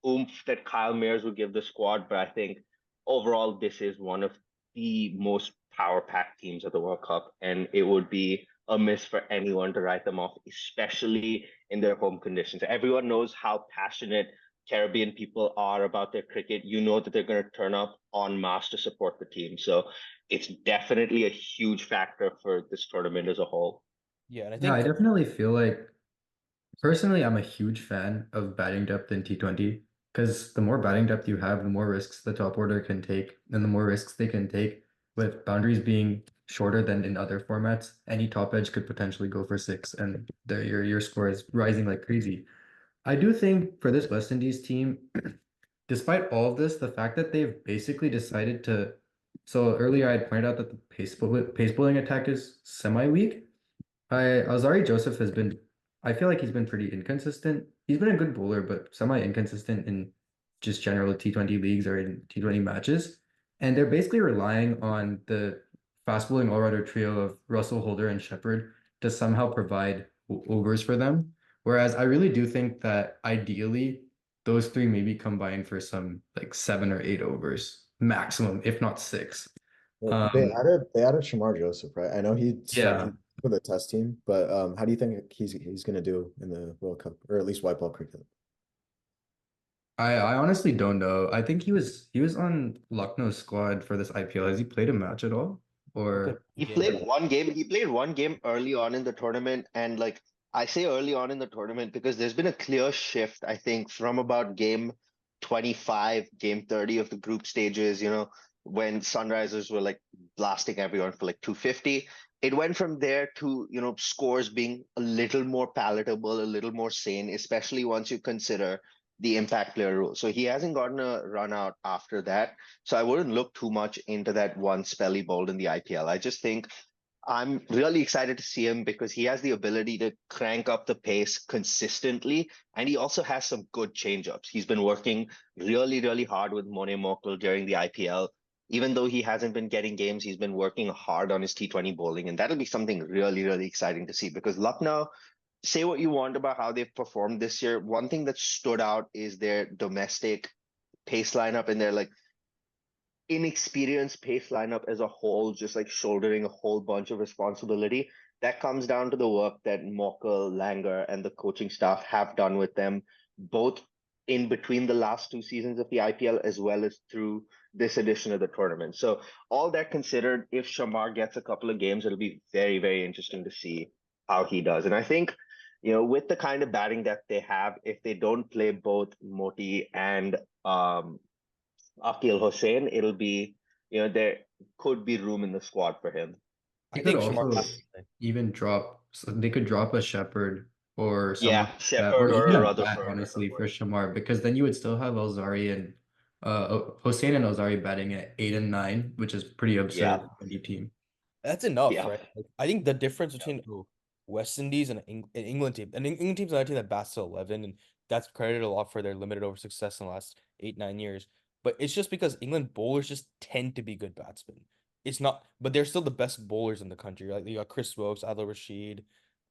[SPEAKER 3] oomph that Kyle Mayers would give the squad. But I think overall, this is one of the most power-packed teams of the World Cup, and it would be a miss for anyone to write them off, especially in their home conditions. Everyone knows how passionate Caribbean people are about their cricket. You know that they're going to turn up en masse to support the team. So it's definitely a huge factor for this tournament as a whole.
[SPEAKER 2] Yeah, and I
[SPEAKER 6] Yeah, I
[SPEAKER 2] think
[SPEAKER 6] definitely feel like personally, I'm a huge fan of batting depth in T20 because the more batting depth you have, the more risks the top order can take, and the more risks they can take with boundaries being shorter than in other formats. Any top edge could potentially go for 6, and your score is rising like crazy. I do think for this West Indies team, despite all of this, the fact that they've basically decided to. So earlier I had pointed out that the pace bowling attack is semi-weak. Azari Joseph has been, I feel like he's been pretty inconsistent. He's been a good bowler, but semi-inconsistent in just general T20 leagues or in T20 matches. And they're basically relying on the fast bowling all-rounder trio of Russell, Holder, and Shepherd to somehow provide overs for them. Whereas I really do think that ideally those three maybe combine for some like 7 or 8 overs maximum, if not 6.
[SPEAKER 1] Well, they added Shamar Joseph, right? I know he
[SPEAKER 6] Yeah.
[SPEAKER 1] started for the test team, but how do you think he's gonna do in the World Cup, or at least white ball cricket?
[SPEAKER 6] I honestly don't know. I think he was on Lucknow's squad for this IPL. Has he played a match at all? Or
[SPEAKER 3] He played one game. He played one game early on in the tournament, and like I say early on in the tournament because there's been a clear shift, I think, from about game 25, game 30 of the group stages, when Sunrisers were like blasting everyone for like 250. It went from there to, scores being a little more palatable, a little more sane, especially once you consider the impact player rule. So he hasn't gotten a run out after that. So I wouldn't look too much into that one spell he bowled in the IPL. I just think I'm really excited to see him because he has the ability to crank up the pace consistently, and he also has some good changeups. He's been working really, really hard with Mone Mokal during the IPL. Even though he hasn't been getting games, he's been working hard on his T20 bowling, and that'll be something really, really exciting to see because Lucknow, say what you want about how they've performed this year. One thing that stood out is their domestic pace lineup and their like inexperienced pace lineup as a whole, just like shouldering a whole bunch of responsibility. that comes down to the work that Mokel, Langer, and the coaching staff have done with them, both in between the last 2 seasons of the IPL as well as through this edition of the tournament. So all that considered, if Shamar gets a couple of games, it'll be very, very interesting to see how he does. And I think, with the kind of batting that they have, if they don't play both Moti and Akil Hussain, it'll be, there could be room in the squad for him.
[SPEAKER 6] They
[SPEAKER 2] I
[SPEAKER 6] could
[SPEAKER 2] think Shamar
[SPEAKER 6] also
[SPEAKER 2] has to play.
[SPEAKER 6] even drop, so they could drop a Shepherd or someone
[SPEAKER 3] Yeah,
[SPEAKER 6] like that, or
[SPEAKER 3] Shepherd or
[SPEAKER 6] even
[SPEAKER 3] a
[SPEAKER 6] a bat,
[SPEAKER 3] Rutherford or
[SPEAKER 6] honestly, for
[SPEAKER 3] someone.
[SPEAKER 6] Shamar, because then you would still have Alzari and Hossein and Alzari batting at 8 and 9, which is pretty absurd
[SPEAKER 3] Yeah,
[SPEAKER 6] for any team.
[SPEAKER 2] That's enough,
[SPEAKER 3] yeah.
[SPEAKER 2] right? Like, I think the difference between West Indies and an England team, and England team's another team that bats to 11, and that's credited a lot for their limited over success in the last 8, 9 years. But it's just because England bowlers just tend to be good batsmen. It's not, but they're still the best bowlers in the country. Like you got Chris Stokes, Adil Rashid,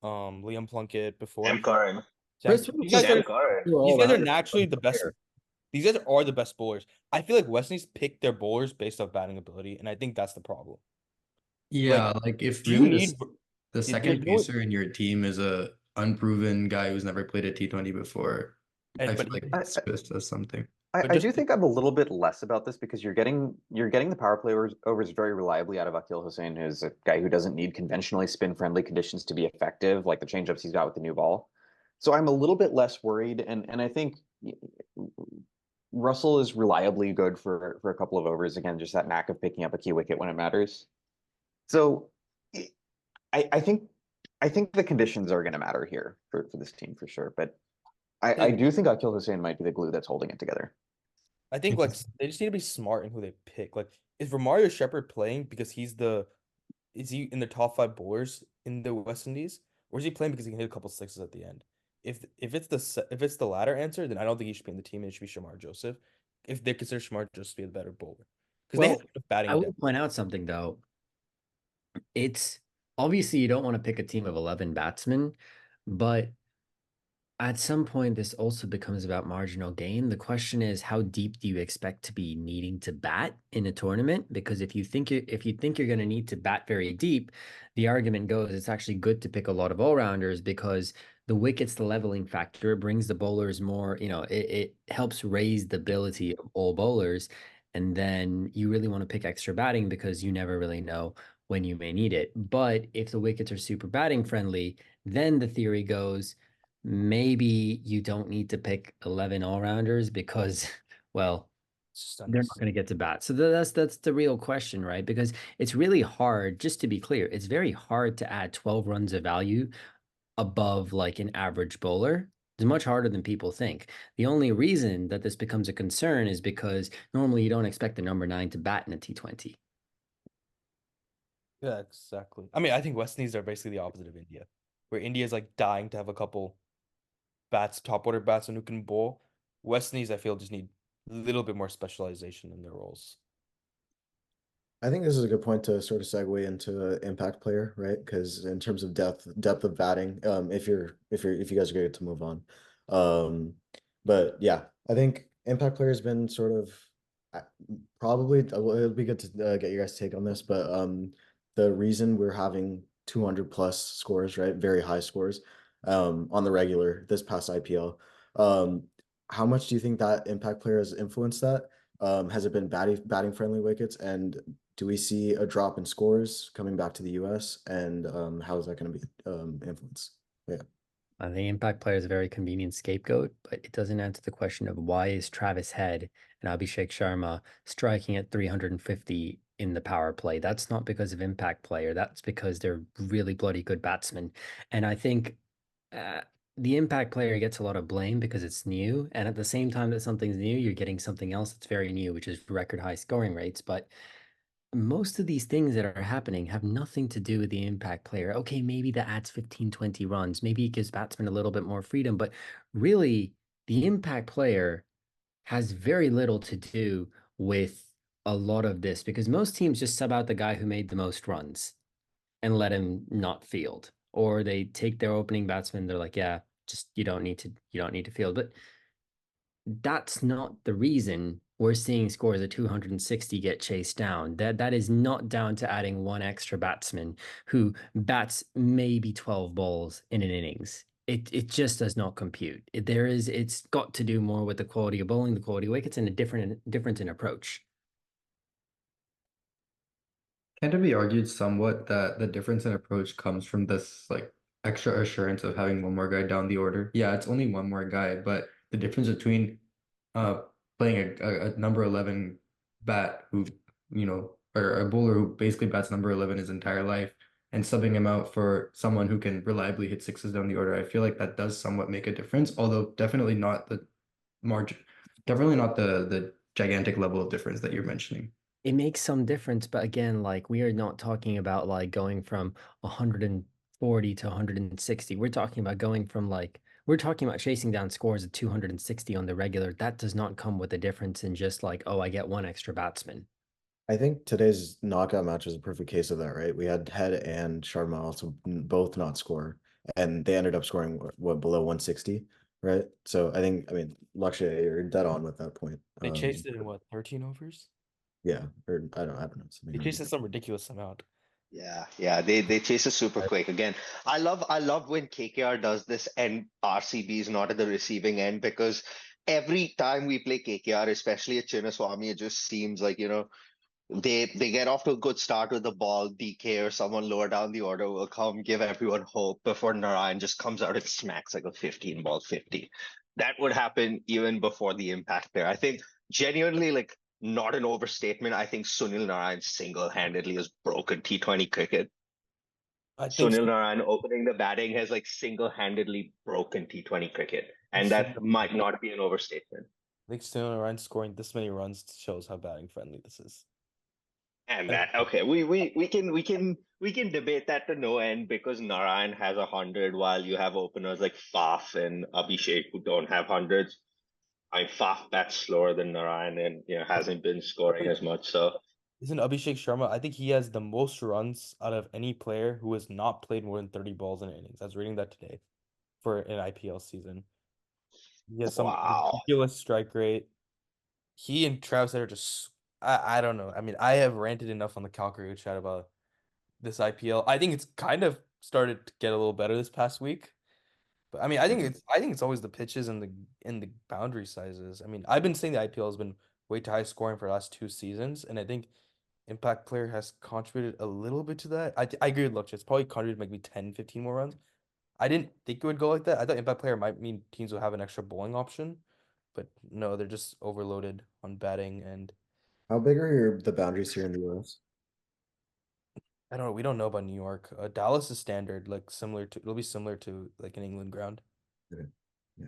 [SPEAKER 2] Liam Plunkett before.
[SPEAKER 3] Sam Curran.
[SPEAKER 4] Chris
[SPEAKER 2] These
[SPEAKER 4] Brooks
[SPEAKER 2] guys
[SPEAKER 4] is
[SPEAKER 3] Sam
[SPEAKER 2] are
[SPEAKER 3] Curran.
[SPEAKER 4] they're
[SPEAKER 2] these
[SPEAKER 4] all
[SPEAKER 2] guys are
[SPEAKER 4] around
[SPEAKER 2] naturally the best.
[SPEAKER 4] player.
[SPEAKER 2] These guys are the best bowlers. I feel like West Indies pick their bowlers based off batting ability, and I think that's the problem.
[SPEAKER 6] Yeah, like if
[SPEAKER 2] Do you
[SPEAKER 6] really
[SPEAKER 2] need
[SPEAKER 6] the
[SPEAKER 2] you
[SPEAKER 6] second
[SPEAKER 2] know what-
[SPEAKER 6] pacer in your team is a unproven guy who's never played a T20 before, I
[SPEAKER 2] and
[SPEAKER 6] feel
[SPEAKER 2] but
[SPEAKER 6] like
[SPEAKER 5] I,
[SPEAKER 6] it's just as something.
[SPEAKER 2] But
[SPEAKER 5] I
[SPEAKER 2] just
[SPEAKER 5] do think I'm a little bit less about this because you're getting the power play overs very reliably out of Akil Hussain, who's a guy who doesn't need conventionally spin friendly conditions to be effective, like the changeups he's got with the new ball. So I'm a little bit less worried, and I think Russell is reliably good for a couple of overs. Again, just that knack of picking up a key wicket when it matters. So I think the conditions are going to matter here for this team for sure. But I do think Akil Hussain might be the glue that's holding it together.
[SPEAKER 2] I think like they just need to be smart in who they pick. Like, is Romario Shepherd playing because is he in the top 5 bowlers in the West Indies, or is he playing because he can hit a couple sixes at the end? If it's the latter answer, then I don't think he should be in the team. And it should be Shamar Joseph, if they consider Shamar Joseph to be the better bowler, because they have
[SPEAKER 4] Well,
[SPEAKER 2] batting
[SPEAKER 4] I will
[SPEAKER 2] depth.
[SPEAKER 4] point out something though. It's obviously you don't want to pick a team of 11 batsmen, but at some point this also becomes about marginal gain. The question is, how deep do you expect to be needing to bat in a tournament? Because if you think you're going to need to bat very deep, the argument goes it's actually good to pick a lot of all-rounders because the wicket's the leveling factor. It brings the bowlers more, it helps raise the ability of all bowlers. And then you really want to pick extra batting because you never really know when you may need it. But if the wickets are super batting friendly, then the theory goes maybe you don't need to pick 11 all-rounders because, well, they're not going to get to bat. So that's the real question, right? Because it's really hard, just to be clear, it's very hard to add 12 runs of value above like an average bowler. It's much harder than people think. The only reason that this becomes a concern is because normally you don't expect the number 9 to bat in a T20.
[SPEAKER 2] Yeah, exactly. I mean, I think West Indies are basically the opposite of India, where India is like dying to have a couple top order batsmen who can bowl. West Indies, I feel, just need a little bit more specialization in their roles.
[SPEAKER 1] I think this is a good point to sort of segue into impact player, right? Because in terms of depth of batting, if you guys are good to move on, but yeah, I think impact player has been sort of probably it'll be good to get your guys' take on this, but the reason we're having 200 plus scores, right, very high scores, on the regular this past IPL, how much do you think that impact player has influenced that? Has it been batting friendly wickets, and do we see a drop in scores coming back to the US, and how is that going to be influenced? Yeah.
[SPEAKER 4] The impact player is a very convenient scapegoat, but it doesn't answer the question of why is Travis Head and Abhishek Sharma striking at 350 in the power play. That's not because of impact player. That's because they're really bloody good batsmen. And I think the impact player gets a lot of blame because it's new. And at the same time that something's new, you're getting something else that's very new, which is record high scoring rates. But most of these things that are happening have nothing to do with the impact player. Okay, maybe that adds 15, 20 runs. Maybe it gives batsmen a little bit more freedom, but really the impact player has very little to do with a lot of this because most teams just sub out the guy who made the most runs and let him not field. Or they take their opening batsman, they're like, yeah, just you don't need to field. But that's not the reason we're seeing scores of 260 get chased down. That is not down to adding one extra batsman who bats maybe 12 balls in an innings. It just does not compute. It's got to do more with the quality of bowling, the quality of wickets, and a difference in approach.
[SPEAKER 6] Can't it be argued somewhat that the difference in approach comes from this like extra assurance of having one more guy down the order? Yeah, it's only one more guy, but the difference between uh playing a number 11 bat who, or a bowler who basically bats number 11 his entire life and subbing him out for someone who can reliably hit sixes down the order, I feel like that does somewhat make a difference, although definitely not the margin, definitely not the gigantic level of difference that you're mentioning.
[SPEAKER 4] It makes some difference, but again, like we are not talking about like going from 140 to 160. We're talking about going from we're talking about chasing down scores of 260 on the regular. That does not come with a difference in just like, oh, I get one extra batsman.
[SPEAKER 1] I think today's knockout match was a perfect case of that, right? We had Head and Sharma also both not score, and they ended up scoring what below 160, right? So I mean, Lakshay, you're dead on with that point.
[SPEAKER 2] They chased it in what, 13 overs?
[SPEAKER 1] Yeah, or I don't know.
[SPEAKER 2] They chased it some ridiculous amount.
[SPEAKER 3] Yeah, they chase it super quick. Again, I love when KKR does this and RCB is not at the receiving end, because every time we play KKR, especially at Chinnaswamy, it just seems like, they get off to a good start with the ball. DK or someone lower down the order will come, give everyone hope before Narayan just comes out and smacks like a 15 ball 50. That would happen even before the impact there. I think genuinely, like, not an overstatement. I think Sunil Narayan single-handedly has broken T20 cricket.
[SPEAKER 2] I think
[SPEAKER 3] Sunil Narayan opening the batting has like single-handedly broken T20 cricket, and that might not be an overstatement.
[SPEAKER 2] I think Sunil Narayan scoring this many runs shows how batting friendly this is.
[SPEAKER 3] And that, okay, we can debate that to no end, because Narayan has 100 while you have openers like Faf and Abhishek who don't have hundreds. I mean, Faf bats slower than Narayan, and hasn't been scoring as much. So
[SPEAKER 2] Isn't Abhishek Sharma? I think he has the most runs out of any player who has not played more than 30 balls in an innings. I was reading that today for an IPL season. He has some
[SPEAKER 3] wow.
[SPEAKER 2] ridiculous strike rate. He and Travis Head are just, I don't know. I mean, I have ranted enough on the Calgary chat about this IPL. I think it's kind of started to get a little better this past week. But I mean, I think it's always the pitches and the boundary sizes. I mean, I've been saying the IPL has been way too high scoring for the last 2 seasons, and I think Impact Player has contributed a little bit to that. I agree with Luch. It's probably contributed maybe 10, 15 more runs. I didn't think it would go like that. I thought Impact Player might mean teams will have an extra bowling option, but no, they're just overloaded on batting, and
[SPEAKER 1] How big are the boundaries here in the US?
[SPEAKER 2] I don't know. We don't know about New York. Dallas is standard, like it'll be similar to like an England ground.
[SPEAKER 1] Okay. Yeah.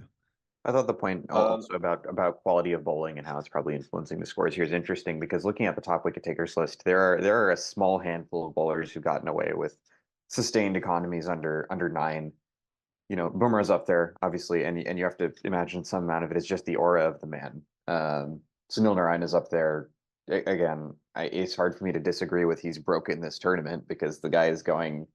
[SPEAKER 5] I thought the point also about quality of bowling and how it's probably influencing the scores here is interesting, because looking at the top wicket takers list, there are a small handful of bowlers who've gotten away with sustained economies under 9. Boomer's up there, obviously, and you have to imagine some amount of it is just the aura of the man. Sunil Narayan is up there. Again, it's hard for me to disagree with he's broken this tournament, because the guy is going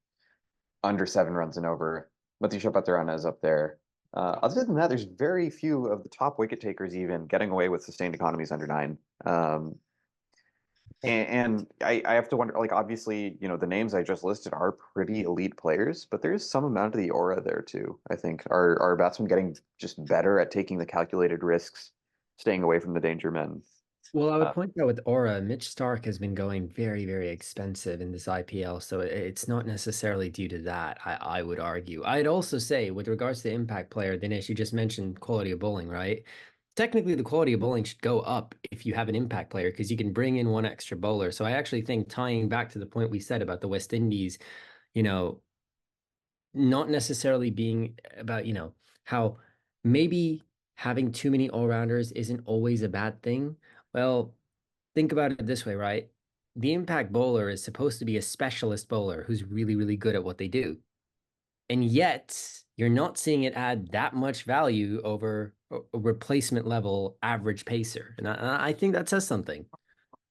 [SPEAKER 5] under 7 runs and over. Matisha Patarana is up there. Other than that, there's very few of the top wicket takers even getting away with sustained economies under 9. And I have to wonder, like, obviously, the names I just listed are pretty elite players, but there's some amount of the aura there too. I think are batsmen getting just better at taking the calculated risks, staying away from the danger men.
[SPEAKER 4] Well, I would point out with Aura, Mitch Stark has been going very, very expensive in this IPL, so it's not necessarily due to that, I would argue. I'd also say, with regards to the impact player, Dinesh, you just mentioned quality of bowling, right? Technically, the quality of bowling should go up if you have an impact player, because you can bring in one extra bowler. So I actually think, tying back to the point we said about the West Indies, not necessarily being about, how maybe having too many all-rounders isn't always a bad thing. Well, think about it this way, right? The impact bowler is supposed to be a specialist bowler who's really, really good at what they do. And yet, you're not seeing it add that much value over a replacement level average pacer. And I think that says something.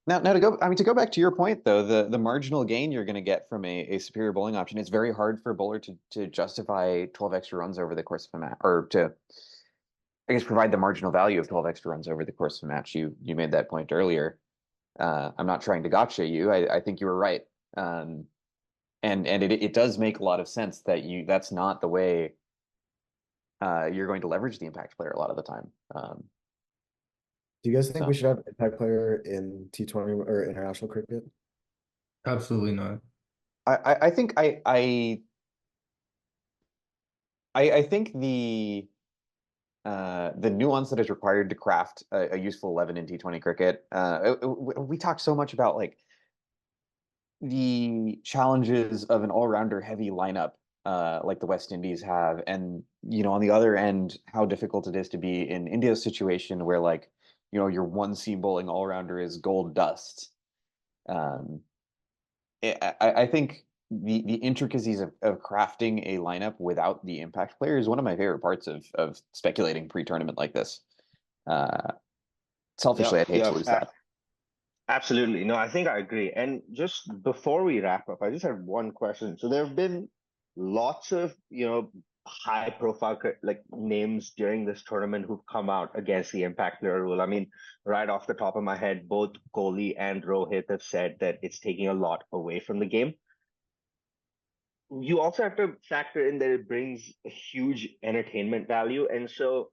[SPEAKER 5] Now to go back to your point though, the marginal gain you're going to get from a superior bowling option, it's very hard for a bowler to justify 12 extra runs over the course of a match, or I guess, provide the marginal value of 12 extra runs over the course of a match. You made that point earlier. I'm not trying to gotcha you. I think you were right. And it does make a lot of sense that that's not the way you're going to leverage the impact player a lot of the time.
[SPEAKER 1] Do you guys think
[SPEAKER 5] So.
[SPEAKER 1] we should have an impact player in T20 or international cricket?
[SPEAKER 6] Absolutely not.
[SPEAKER 5] I think I think the nuance that is required to craft a useful 11 in T20 cricket. We talked so much about like the challenges of an all-rounder heavy lineup like the West Indies have, and on the other end, how difficult it is to be in India's situation where like your one seam bowling all-rounder is gold dust. I think the intricacies of crafting a lineup without the impact player is one of my favorite parts of speculating pre-tournament like this. Selfishly, I'd hate to lose that.
[SPEAKER 3] Absolutely. No, I think I agree. And just before we wrap up, I just have one question. So there have been lots of, high profile like names during this tournament who've come out against the impact player rule. I mean, right off the top of my head, both Kohli and Rohit have said that it's taking a lot away from the game. You also have to factor in that it brings a huge entertainment value. And so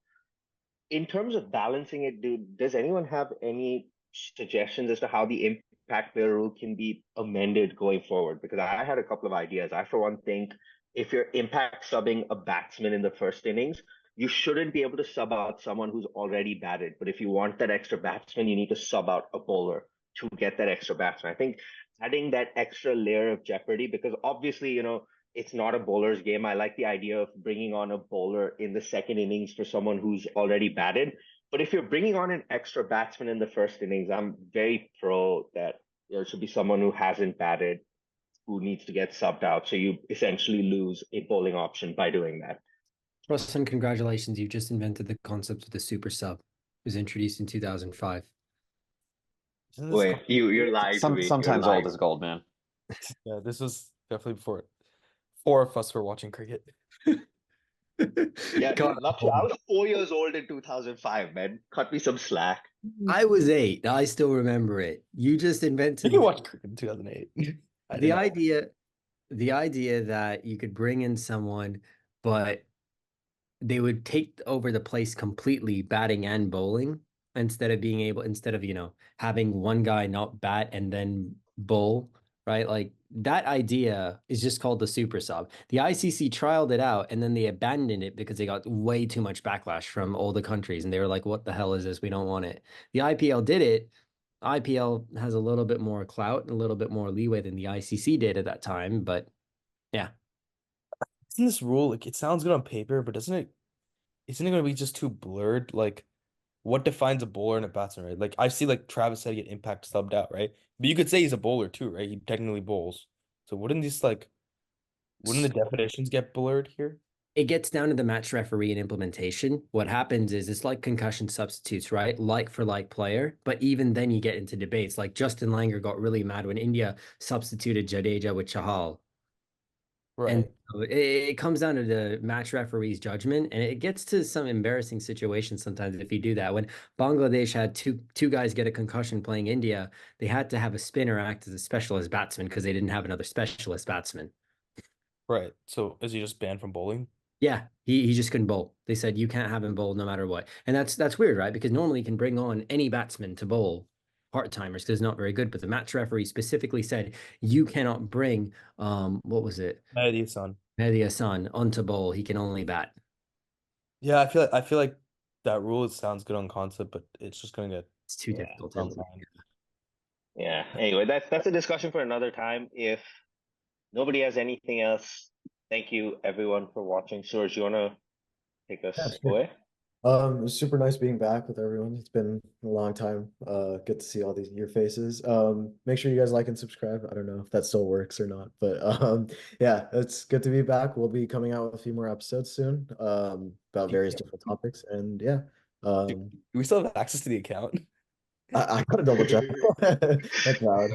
[SPEAKER 3] in terms of balancing it, does anyone have any suggestions as to how the impact player rule can be amended going forward? Because I had a couple of ideas. I, for one, think if you're impact subbing a batsman in the first innings, you shouldn't be able to sub out someone who's already batted. But if you want that extra batsman, you need to sub out a bowler to get that extra batsman. I think adding that extra layer of jeopardy, because obviously, it's not a bowler's game. I like the idea of bringing on a bowler in the second innings for someone who's already batted. But if you're bringing on an extra batsman in the first innings, I'm very pro that there should be someone who hasn't batted, who needs to get subbed out. So you essentially lose a bowling option by doing that.
[SPEAKER 4] Rustin, congratulations. You've just invented the concept of the super sub. It was introduced in 2005.
[SPEAKER 3] Wait, you're lying to me.
[SPEAKER 5] Sometimes old is gold, man.
[SPEAKER 2] Yeah, this was definitely before 4 of us were watching cricket.
[SPEAKER 3] Yeah, dude, luckily, I was 4 years old in 2005, man. Cut me some slack.
[SPEAKER 4] I was 8. I still remember it. You just invented
[SPEAKER 2] You watched cricket in 2008.
[SPEAKER 4] the idea that you could bring in someone, but they would take over the place completely, batting and bowling, instead of having one guy not bat and then bowl, right? Like that idea is just called the super sub. The ICC trialed it out and then they abandoned it because they got way too much backlash from all the countries, and they were like, what the hell is this? We don't want it. The IPL did it. IPL has a little bit more clout and a little bit more leeway than the ICC did at that time, but yeah.
[SPEAKER 2] Isn't this rule, like, it sounds good on paper, but isn't it going to be just too blurred? Like, what defines a bowler and a batsman, right? Like, I see, like, Travis said get impact subbed out, right? But you could say he's a bowler too, right? He technically bowls. So wouldn't the definitions get blurred here?
[SPEAKER 4] It gets down to the match referee and implementation. What happens is it's like concussion substitutes, right? Like for like player. But even then you get into debates. Like Justin Langer got really mad when India substituted Jadeja with Chahal.
[SPEAKER 2] Right.
[SPEAKER 4] And so it comes down to the match referee's judgment, and it gets to some embarrassing situations sometimes if you do that. When Bangladesh had two guys get a concussion playing India, they had to have a spinner act as a specialist batsman because they didn't have another specialist batsman.
[SPEAKER 2] Right. So is he just banned from bowling?
[SPEAKER 4] Yeah, he just couldn't bowl. They said you can't have him bowl no matter what. And that's weird, right? Because normally you can bring on any batsman to bowl part-timers because it's not very good. But the match referee specifically said you cannot bring what was it?
[SPEAKER 2] Mehdi Hassan
[SPEAKER 4] onto bowl. He can only bat.
[SPEAKER 2] Yeah, I feel like that rule sounds good on concept, but it's just gonna get
[SPEAKER 4] It's too difficult to implement.
[SPEAKER 3] Yeah. Anyway, that's a discussion for another time. If nobody has anything else, thank you everyone for watching. Suraj, you wanna take us away?
[SPEAKER 1] It was super nice being back with everyone. It's been a long time. Good to see all your faces. Make sure you guys like and subscribe. I don't know if that still works or not, but yeah, it's good to be back. We'll be coming out with a few more episodes soon, about various different topics. And yeah,
[SPEAKER 2] Do we still have access to the account?
[SPEAKER 1] I gotta double check. That's loud.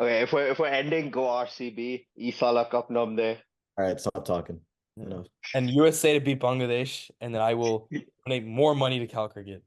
[SPEAKER 3] Okay, if we're ending, go RCB. Isala Cup Namde.
[SPEAKER 1] All right, stop talking. You know.
[SPEAKER 2] And USA to beat Bangladesh, and then I will donate more money to Cal Cricket.